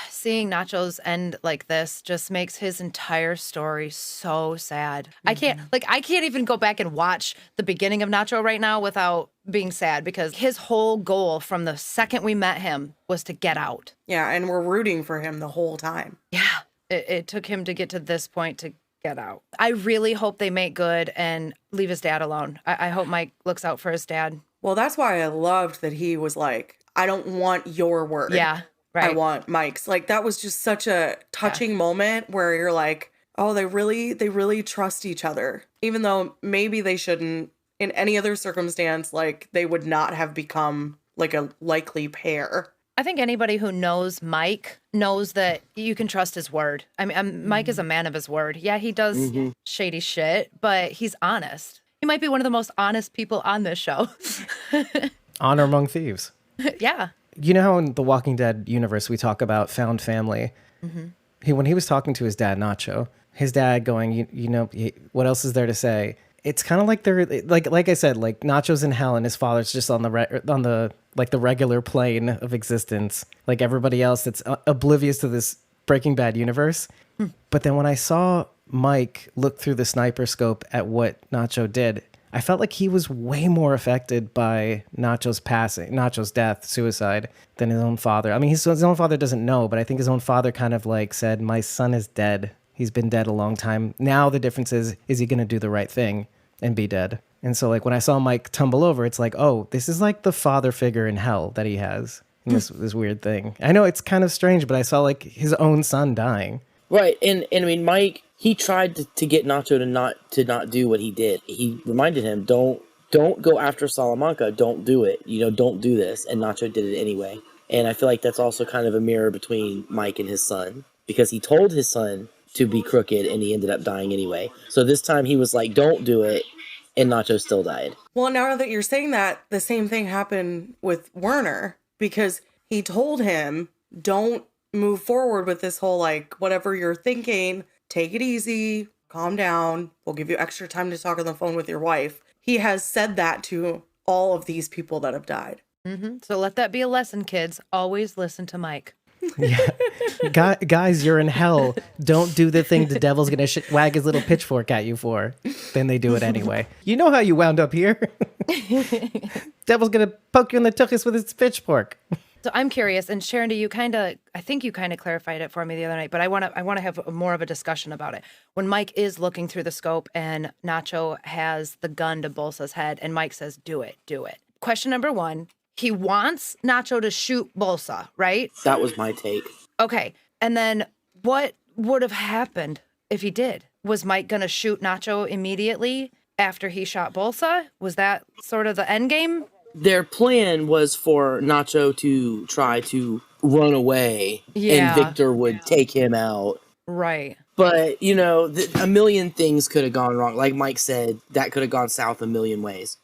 seeing Nacho's end like this just makes his entire story so sad. I can't even go back and watch the beginning of Nacho right now without being sad, because his whole goal from the second we met him was to get out. Yeah, and we're rooting for him the whole time. Yeah, it took him to get to this point to get out. I really hope they make good and leave his dad alone. I hope Mike looks out for his dad. Well, that's why I loved that he was like, I don't want your word. Yeah, right. I want Mike's. Like, that was just such a touching moment where you're like, oh, they really trust each other. Even though maybe they shouldn't, in any other circumstance, like, they would not have become like a likely pair. I think anybody who knows Mike knows that you can trust his word. I mean, Mike is a man of his word. Yeah, he does shady shit, but he's honest. He might be one of the most honest people on this show. Honor among thieves. Yeah. You know how in the Walking Dead universe we talk about found family? When he was talking to his dad, Nacho, his dad going, what else is there to say? It's kind of like they're like I said, like Nacho's in hell and his father's just on the regular plane of existence, like everybody else that's oblivious to this Breaking Bad universe. But then when I saw Mike look through the sniper scope at what Nacho did, I felt like he was way more affected by Nacho's death, suicide, than his own father. I mean, his own father doesn't know, but I think his own father kind of like said, my son is dead. He's been dead a long time. Now the difference is he going to do the right thing and be dead? And so like when I saw Mike tumble over, it's like, oh, this is like the father figure in hell that he has. In this weird thing. I know it's kind of strange, but I saw like his own son dying. Right, and I mean, Mike, he tried to get Nacho to not do what he did. He reminded him, don't go after Salamanca. Don't do it. Don't do this. And Nacho did it anyway. And I feel like that's also kind of a mirror between Mike and his son, because he told his son to be crooked and he ended up dying anyway. So this time he was like, don't do it. And Nacho still died. Well, now that you're saying that, the same thing happened with Werner, because he told him, don't move forward with this whole, like, whatever you're thinking, take it easy, calm down. We'll give you extra time to talk on the phone with your wife. He has said that to all of these people that have died. So let that be a lesson, kids. Always listen to Mike. Yeah. Guys, you're in hell. Don't do the thing the devil's going to wag his little pitchfork at you for. Then they do it anyway. You know how you wound up here. Devil's going to poke you in the tuchus with his pitchfork. So I'm curious, and Sharon, I think you kind of clarified it for me the other night, but I want to have more of a discussion about it. When Mike is looking through the scope and Nacho has the gun to Bolsa's head and Mike says, do it. Question number one, he wants Nacho to shoot Bolsa, right? That was my take. Okay. And then what would have happened if he did? Was Mike going to shoot Nacho immediately after he shot Bolsa? Was that sort of the end game? Their plan was for Nacho to try to run away and Victor would take him out. Right. But, a million things could have gone wrong. Like Mike said, that could have gone south a million ways.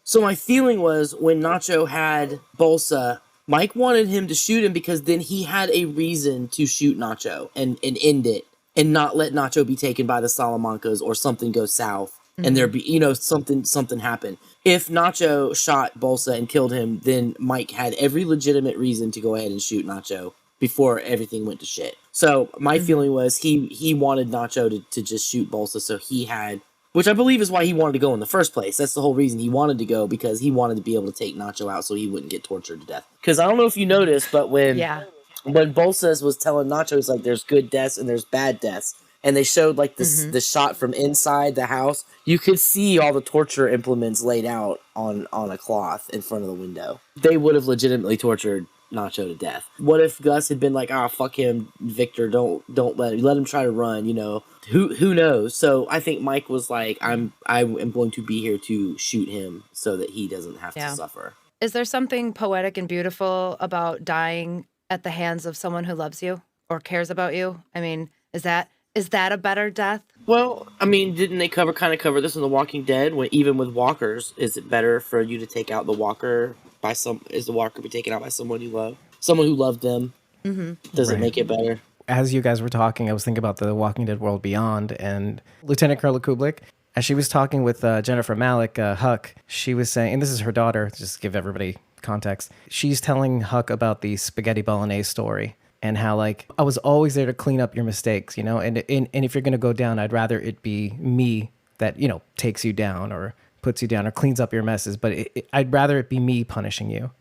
So my feeling was when Nacho had Bolsa, Mike wanted him to shoot him because then he had a reason to shoot Nacho and end it and not let Nacho be taken by the Salamancas or something go south and there be, something happen. If Nacho shot Bolsa and killed him, then Mike had every legitimate reason to go ahead and shoot Nacho before everything went to shit. So my feeling was he wanted Nacho to just shoot Bolsa, so he had, which I believe is why he wanted to go in the first place. That's the whole reason he wanted to go, because he wanted to be able to take Nacho out so he wouldn't get tortured to death. Because I don't know if you noticed, but when Bolsa was telling Nacho, it's like there's good deaths and there's bad deaths, and they showed like this the shot from inside the house, you could see all the torture implements laid out on a cloth in front of the window. They would have legitimately tortured Nacho to death. What if Gus had been like, fuck him, Victor, don't let him try to run, who knows? So I think Mike was like, I am going to be here to shoot him so that he doesn't have to suffer. Is there something poetic and beautiful about dying at the hands of someone who loves you or cares about you? I mean, is that Is that a better death? Well, I mean, didn't they kind of cover this in The Walking Dead? When even with walkers, is it better for you to take out the walker by is the walker be taken out by someone you love, someone who loved them? Does it Right. make it better? As you guys were talking, I was thinking about the Walking Dead World Beyond, and Lieutenant Colonel Kublik, as she was talking with Jennifer Malik, Huck, she was saying, and this is her daughter, just to give everybody context, she's telling Huck about the spaghetti bolognese story and how, like, I was always there to clean up your mistakes, you know, and if you're going to go down, I'd rather it be me that, you know, takes you down or puts you down or cleans up your messes, but I'd rather it be me punishing you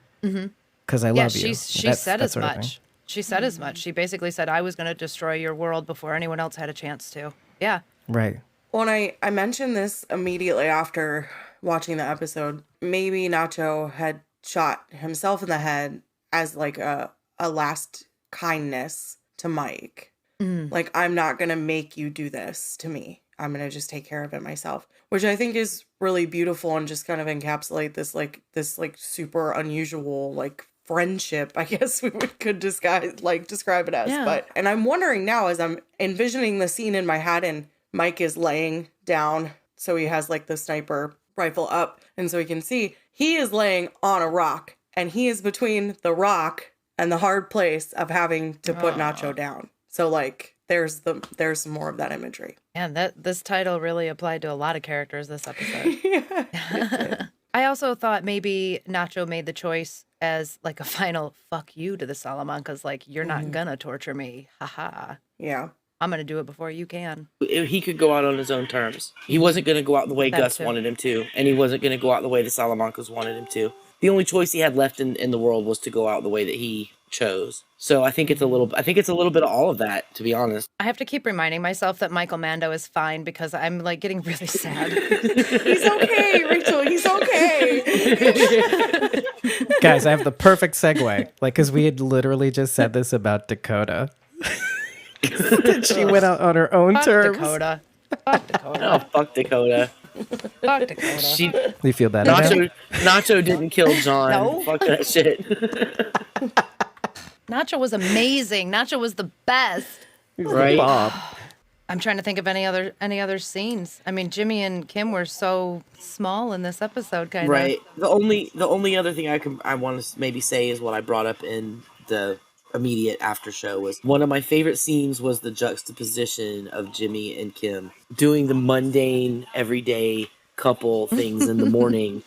because I love you. She said as much. She said as much. She basically said, I was going to destroy your world before anyone else had a chance to. Yeah. Right. Well, and I mentioned this immediately after watching the episode. Maybe Nacho had shot himself in the head as like a last kindness to Mike. Like, I'm not going to make you do this to me. I'm going to just take care of it myself, which I think is really beautiful and just kind of encapsulate this super unusual, like, friendship, I guess we could describe it as. Yeah. But and I'm wondering now, as I'm envisioning the scene in my head, and Mike is laying down, so he has like the sniper rifle up, and so he can see he is laying on a rock, and he is between the rock and the hard place of having to put Nacho down. So like there's some more of that imagery. And this title really applied to a lot of characters this episode. Yeah. I also thought maybe Nacho made the choice as like a final fuck you to the Salamancas, like, you're not gonna torture me. Haha. Yeah. I'm gonna do it before you can. He could go out on his own terms. He wasn't going to go out the way That Gus too. wanted him to, and he wasn't going to go out the way the Salamancas wanted him to. The only choice he had left in the world was to go out the way that he chose. So I think it's a little bit of all of that, to be honest. I have to keep reminding myself that Michael Mando is fine because I'm like getting really sad. He's okay, Rachel. He's okay. Guys, I have the perfect segue. Like, because we had literally just said this about Dakota. She went out on her own Fuck terms. Dakota. Fuck Dakota. Oh, fuck Dakota. Fuck Dakota. You feel better now? Nacho didn't kill John. No. Fuck that shit. Nacho was amazing. Nacho was the best. Right? Bob. I'm trying to think of any other scenes. I mean, Jimmy and Kim were so small in this episode, kind of. Right. The only other thing I want to maybe say is what I brought up in the immediate after show was one of my favorite scenes was the juxtaposition of Jimmy and Kim doing the mundane everyday couple things in the morning,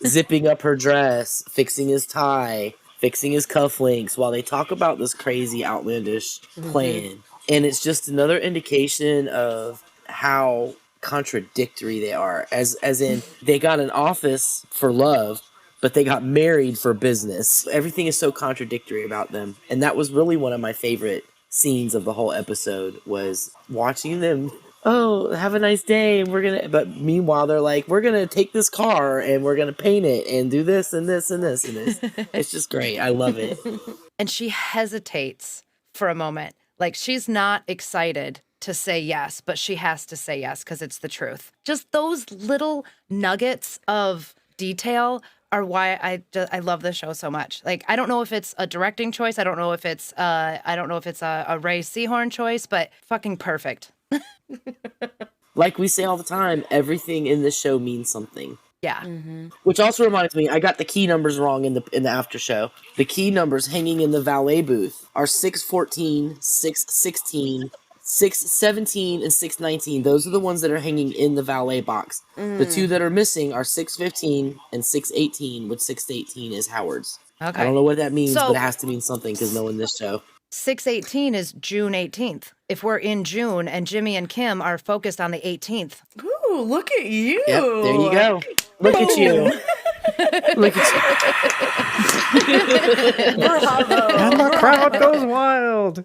zipping up her dress, fixing his tie, fixing his cufflinks while they talk about this crazy outlandish plan. And it's just another indication of how contradictory they are, as in they got an office for love, but they got married for business. Everything is so contradictory about them. And that was really one of my favorite scenes of the whole episode, was watching them, oh, have a nice day, but meanwhile they're like, we're gonna take this car and we're gonna paint it and do this and this and this and this. It's just great. I love it. And she hesitates for a moment. Like, she's not excited to say yes, but she has to say yes because it's the truth. Just those little nuggets of detail are why I love this show so much. Like, I don't know if it's a directing choice. I don't know if it's a Ray Seahorn choice, but fucking perfect. Like we say all the time, everything in this show means something. Yeah. Which also reminds me, I got the key numbers wrong in the after show. The key numbers hanging in the valet booth are 614, 616, 617, and 619. Those are the ones that are hanging in the valet box. The two that are missing are 615 and 618, which 618 is Howard's. Okay. I don't know what that means, So- but it has to mean something because no one in this show. 6/18 is June 18th. If we're in June and Jimmy and Kim are focused on the 18th. Ooh, look at you. Yep, there you go. Look at you. Look at you. Bravo. And the crowd goes wild.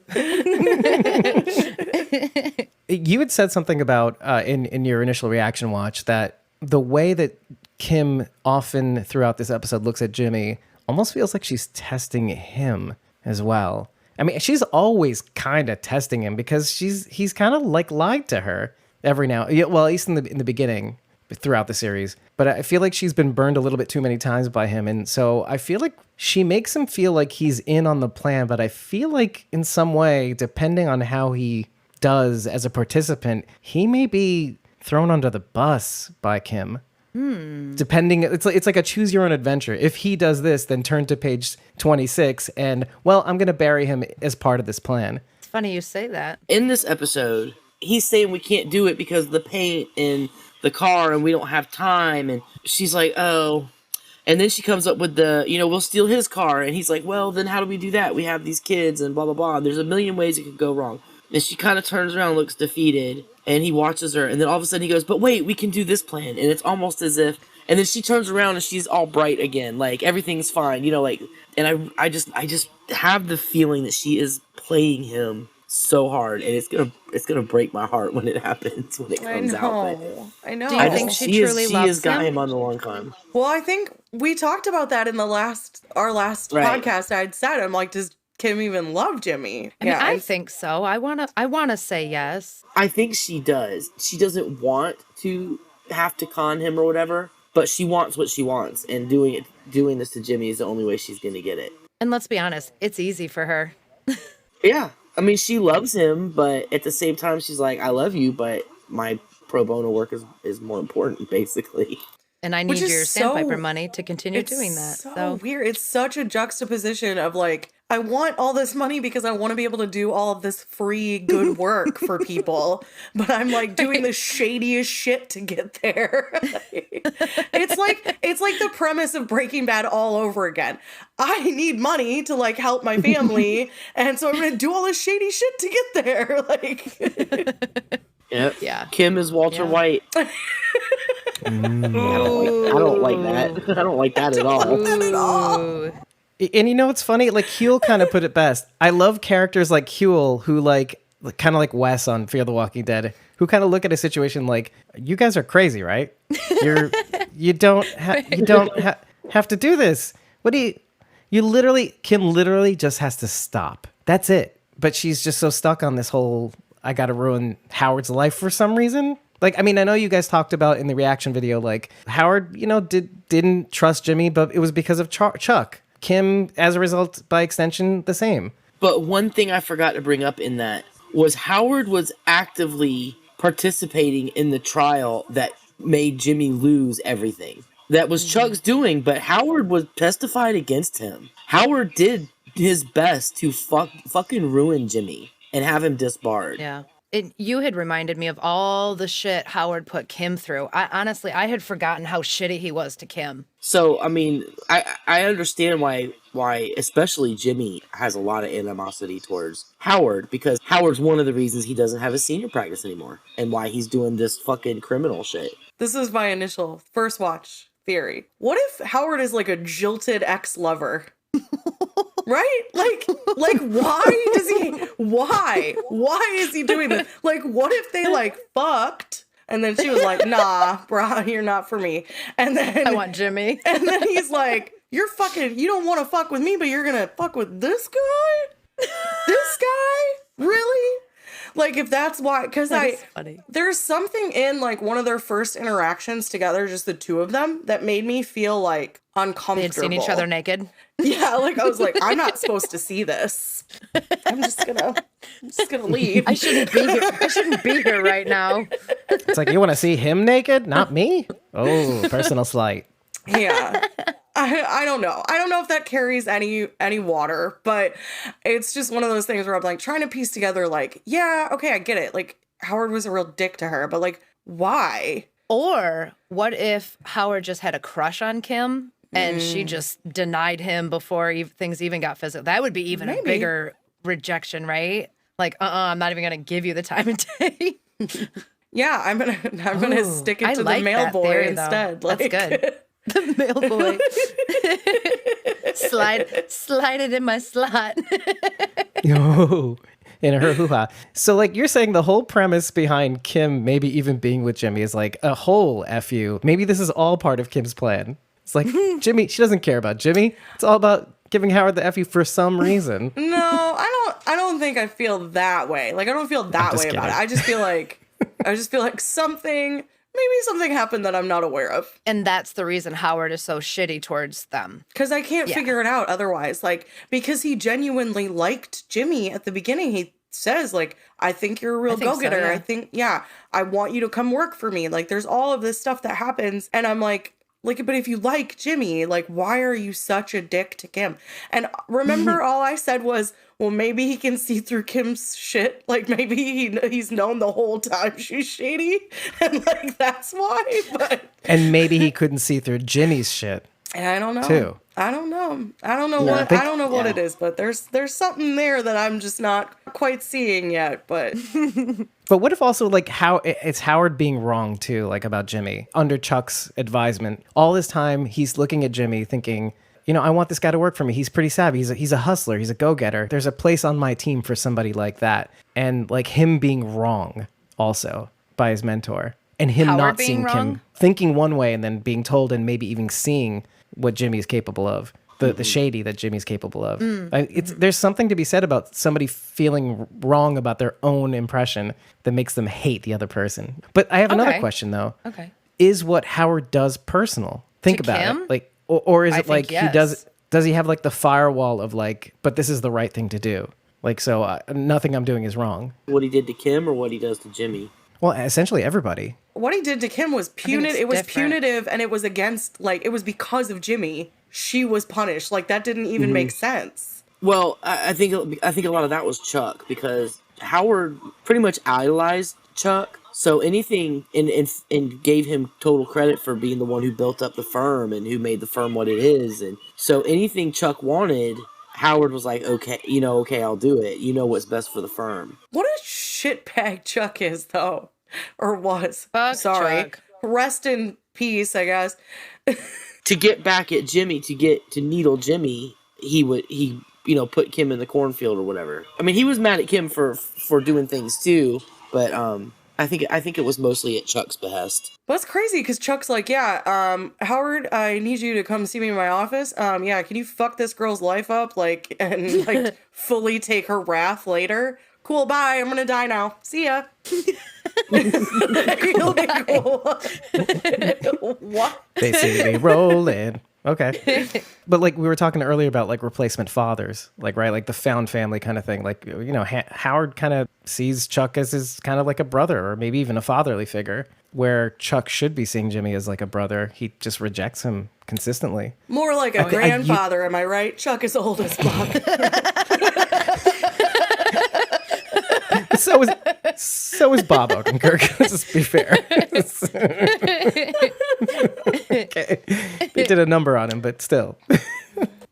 You had said something about in your initial reaction watch that the way that Kim often throughout this episode looks at Jimmy almost feels like she's testing him as well. I mean, she's always kind of testing him because he's kind of like lied to her every now. Yeah, well, at least in the beginning throughout the series. But I feel like she's been burned a little bit too many times by him, and so I feel like she makes him feel like he's in on the plan. But I feel like in some way, depending on how he does as a participant, he may be thrown under the bus by Kim. Depending, it's like a choose your own adventure. If he does this, then turn to page 26 and, well, I'm going to bury him as part of this plan. It's funny you say that. In this episode, he's saying we can't do it because of the paint in the car and we don't have time. And she's like, oh. And then she comes up with we'll steal his car. And he's like, well, then how do we do that? We have these kids and blah, blah, blah. There's a million ways it could go wrong. And she kind of turns around and looks defeated. And he watches her. And then all of a sudden he goes, but wait, we can do this plan. And it's almost as if... And then she turns around and she's all bright again. Like, everything's fine. And I just have the feeling that she is playing him so hard. And it's gonna break my heart when it happens, when it comes out. I know. Do you think she truly loves She has got him? him on the long time. Well, I think we talked about that in our last Right. podcast. I'd said, I'm like, does Kim even love Jimmy? I mean, I think so. I wanna say yes. I think she does. She doesn't want to have to con him or whatever, but she wants what she wants, and doing this to Jimmy is the only way she's going to get it. And let's be honest, it's easy for her. Yeah. I mean, she loves him, but at the same time, she's like, I love you, but my pro bono work is more important, basically. And I need Which is your so- sandpiper money to continue It's doing that. so weird. It's such a juxtaposition of like, I want all this money because I want to be able to do all of this free good work for people, but I'm like doing the shadiest shit to get there. It's like the premise of Breaking Bad all over again. I need money to like help my family, and so I'm gonna do all this shady shit to get there. Like, Yep. Yeah. Kim is Walter Yeah. White. I don't like that. I don't like that at all. not at all. Ooh. And you know what's funny? Like, Huel kind of put it best. I love characters like Huel who, like kind of like Wes on Fear the Walking Dead, who kind of look at a situation like, you guys are crazy, right? You don't have to do this. What do Kim literally just has to stop. That's it. But she's just so stuck on this whole, I got to ruin Howard's life for some reason. Like, I mean, I know you guys talked about in the reaction video, like Howard, didn't trust Jimmy, but it was because of Chuck. Kim, as a result, by extension, the same. But one thing I forgot to bring up in that was Howard was actively participating in the trial that made Jimmy lose everything. That was Chuck's doing, but Howard was testified against him. Howard did his best to fucking ruin Jimmy and have him disbarred. Yeah. You had reminded me of all the shit Howard put Kim through. I had forgotten how shitty he was to Kim. So, I mean, I understand why especially Jimmy has a lot of animosity towards Howard, because Howard's one of the reasons he doesn't have a senior practice anymore and why he's doing this fucking criminal shit. This is my initial first watch theory. What if Howard is like a jilted ex-lover? Right? Like why is he doing this? Like, what if they like fucked and then she was like, nah, brah, you're not for me. And then I want Jimmy. And then he's like, you don't want to fuck with me, but you're gonna fuck with this guy? This guy? Really? Like, if that's why, because Funny. there's something in like one of their first interactions together, just the two of them, that made me feel like uncomfortable. They had seen each other naked. Yeah, like I was like, I'm not supposed to see this. I'm just gonna leave. I shouldn't be here. I shouldn't be here right now. It's like, you want to see him naked, not me? Oh, personal slight. Yeah. I don't know. I don't know if that carries any water, but it's just one of those things where I'm like trying to piece together like, yeah, okay, I get it. Like, Howard was a real dick to her, but like, why? Or what if Howard just had a crush on Kim and she just denied him before things even got physical? That would be even a bigger rejection, right? Like, I'm not even gonna give you the time of day. Yeah, I'm gonna stick it to the mail that boy theory, instead. though. Like, That's good. The mail boy. slide it in my slot. Yo, in her hoo-ha. So, like, you're saying the whole premise behind Kim maybe even being with Jimmy is like a whole F you. Maybe this is all part of Kim's plan. It's like, Jimmy, she doesn't care about Jimmy. It's all about giving Howard the F you for some reason. No, I don't think I feel that way. Like, I don't feel that way about it. I just feel like something happened that I'm not aware of. And that's the reason Howard is so shitty towards them. Because I can't figure it out otherwise. Like, because he genuinely liked Jimmy at the beginning. says like, I think you're a real I think so, go-getter. yeah. I think, yeah, I want you to come work for me. Like there's all of this stuff that happens. And I'm like, but if you like Jimmy, like, why are you such a dick to Kim? And remember, all I said was, well, maybe he can see through Kim's shit. Like, maybe he's known the whole time she's shady. And, like, that's why. And maybe he couldn't see through Jimmy's shit. And I don't know. Too. I don't know. I don't know No, what I I don't know what it is, but there's something there that I'm just not quite seeing yet. But But what if also like how it's Howard being wrong too, like about Jimmy under Chuck's advisement. All this time he's looking at Jimmy thinking, I want this guy to work for me. He's pretty savvy. He's a hustler. He's a go-getter. There's a place on my team for somebody like that. And like him being wrong also by his mentor. And him Howard not being seeing wrong? him thinking one way and then being told and maybe even seeing what Jimmy's capable of. The shady that Jimmy's capable of. There's something to be said about somebody feeling wrong about their own impression that makes them hate the other person. But I have another Okay. question though. Okay. Is what Howard does personal? Think To about Kim? it. Like, or is I it like think he yes. does he have like the firewall of like, but this is the right thing to do? Like, so nothing I'm doing is wrong. What he did to Kim or what he does to Jimmy? Well, essentially everybody. what he did to Kim was punitive. It was different. punitive, and it was against, like, it was because of Jimmy. She was punished. Like, that didn't even make sense. Well, I think a lot of that was Chuck, because Howard pretty much idolized Chuck. So anything and gave him total credit for being the one who built up the firm and who made the firm what it is. And so anything Chuck wanted, Howard was like, okay, I'll do it. You know what's best for the firm. What a shitbag Chuck is, though. Or was. Fuck Sorry. Chuck. Rest in peace, I guess. To get back at Jimmy, to needle Jimmy, he put Kim in the cornfield or whatever. I mean, he was mad at Kim for doing things too, but I think it was mostly at Chuck's behest. But it's crazy because Chuck's like, yeah, Howard, I need you to come see me in my office. Yeah, can you fuck this girl's life up, like, and like fully take her wrath later? Cool, bye. I'm gonna die now. See ya. Cool, what? They see me rolling. Okay. But like we were talking earlier about like replacement fathers, like, right? Like the found family kind of thing. Like, Howard kind of sees Chuck as his kind of like a brother or maybe even a fatherly figure, where Chuck should be seeing Jimmy as like a brother. He just rejects him consistently. More like a grandfather, am I right? Chuck is old as fuck. So is Bob Odenkirk. Let's just be fair. Okay. They did a number on him, but still.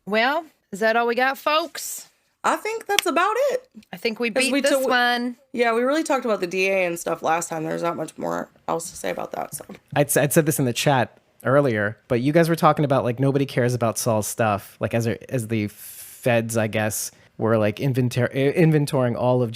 Well, is that all we got, folks? I think that's about it. I think we 'Cause beat we this took- one. Yeah, we really talked about the DA and stuff last time. There's not much more else to say about that. So I'd said this in the chat earlier, but you guys were talking about like nobody cares about Saul's stuff. Like as the feds, I guess, were like inventorying all of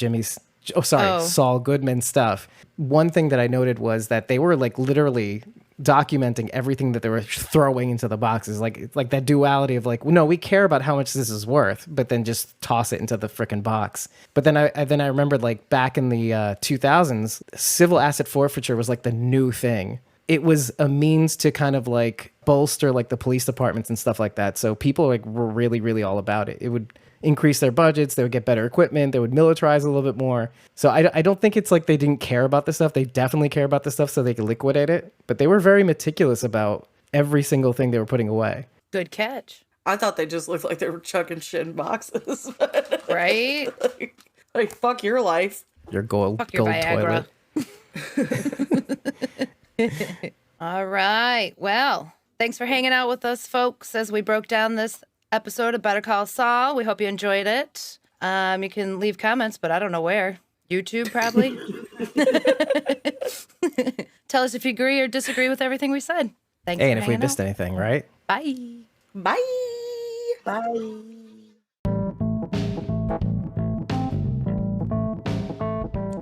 Saul Goodman's stuff. One thing that I noted was that they were like literally documenting everything that they were throwing into the boxes, like that duality of like, no, we care about how much this is worth, but then just toss it into the frickin' box. But then I remembered like back in the 2000s, civil asset forfeiture was like the new thing. It was a means to kind of like bolster like the police departments and stuff like that. So people like were really, really all about it. It would increase their budgets. They would get better equipment. They would militarize a little bit more. So I don't think it's like they didn't care about this stuff. They definitely care about this stuff so they could liquidate it. But they were very meticulous about every single thing they were putting away. Good catch. I thought they just looked like they were chucking shit in boxes. Right? like fuck your life. Your gold Fuck your Viagra. toilet. All right. Well, thanks for hanging out with us, folks, as we broke down this episode of Better Call Saul. We hope you enjoyed it. You can leave comments, but I don't know where. YouTube, probably. Tell us if you agree or disagree with everything we said. Thanks Hey, for and if we hanging missed out. anything, right? Bye. Bye. Bye.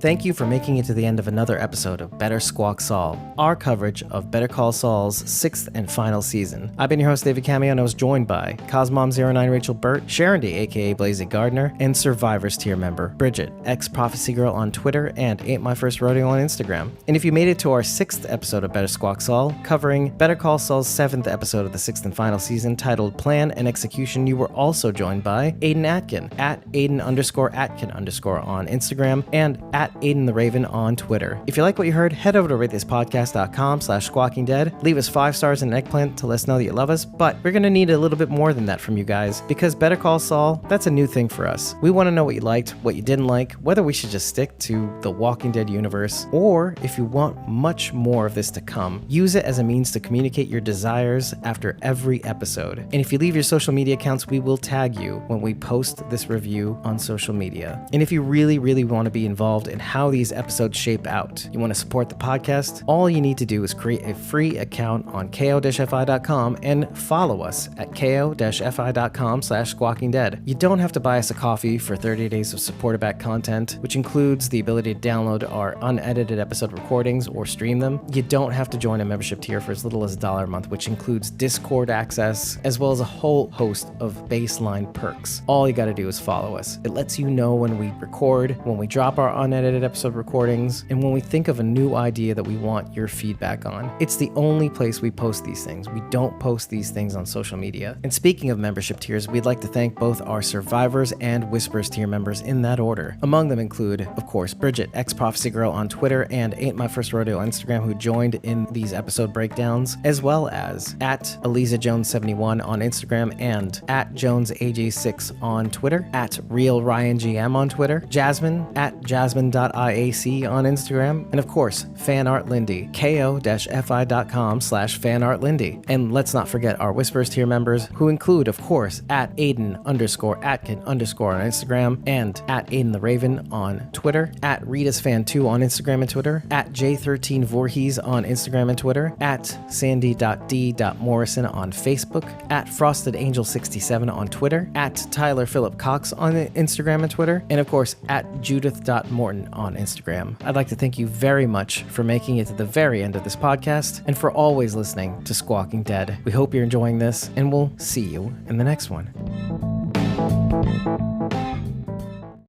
Thank you for making it to the end of another episode of Better Squawk Saul, our coverage of Better Call Saul's 6th and final season. I've been your host, David Cameo, and I was joined by Cosmom09 Rachel Burt, Sharon D, aka Blazy Gardner, and Survivors tier member Bridget, ex-Prophecy Girl on Twitter, and Ain't My First Rodeo on Instagram. And if you made it to our 6th episode of Better Squawk Saul, covering Better Call Saul's 7th episode of the 6th and final season, titled Plan and Execution, you were also joined by Aiden Atkin, at Aiden_Atkin_ on Instagram, and at Aiden the Raven on Twitter. If you like what you heard, head over to ratethispodcast.com/squawkingdead. Leave us 5 stars and an eggplant to let us know that you love us, but we're going to need a little bit more than that from you guys, because Better Call Saul, that's a new thing for us. We want to know what you liked, what you didn't like, whether we should just stick to the Walking Dead universe, or if you want much more of this to come, use it as a means to communicate your desires after every episode. And if you leave your social media accounts, we will tag you when we post this review on social media. And if you really want to be involved in how these episodes shape out, you want to support the podcast, all you need to do is create a free account on ko-fi.com and follow us at ko-fi.com/squawkingdead. You don't have to buy us a coffee for 30 days of supporter-backed content, which includes the ability to download our unedited episode recordings or stream them. You don't have to join a membership tier for as little as $1 a month, which includes Discord access, as well as a whole host of baseline perks. All you gotta do is follow us. It lets you know when we record, when we drop our unedited episode recordings, and when we think of a new idea that we want your feedback on. It's the only place we post these things. We don't post these things on social media. And speaking of membership tiers, we'd like to thank both our Survivors and Whispers tier members in that order. Among them include, of course, Bridget, ex-Prophecy Girl on Twitter, and Ain't My First Rodeo on Instagram, who joined in these episode breakdowns, as well as at Eliza Jones 71 on Instagram, and at JonesAG6 on Twitter, at Real Ryan GM on Twitter, Jasmine at jasmine.iac on Instagram, and of course, Fanart Lindy, ko-fi.com/Fanart Lindy. And let's not forget our Whispers tier members, who include, of course, at Aiden_Atkin_ on Instagram, and at Aiden the Raven on Twitter, at RitasFan2 on Instagram and Twitter, at J13 Voorhees on Instagram and Twitter, at Sandy.D.Morrison on Facebook, at Frosted Angel 67 on Twitter, at Tyler Phillip Cox on Instagram and Twitter, and of course at Judith.Morton on Instagram. I'd like to thank you very much for making it to the very end of this podcast, and for always listening to Squawking Dead. We hope you're enjoying this, and we'll see you in the next one.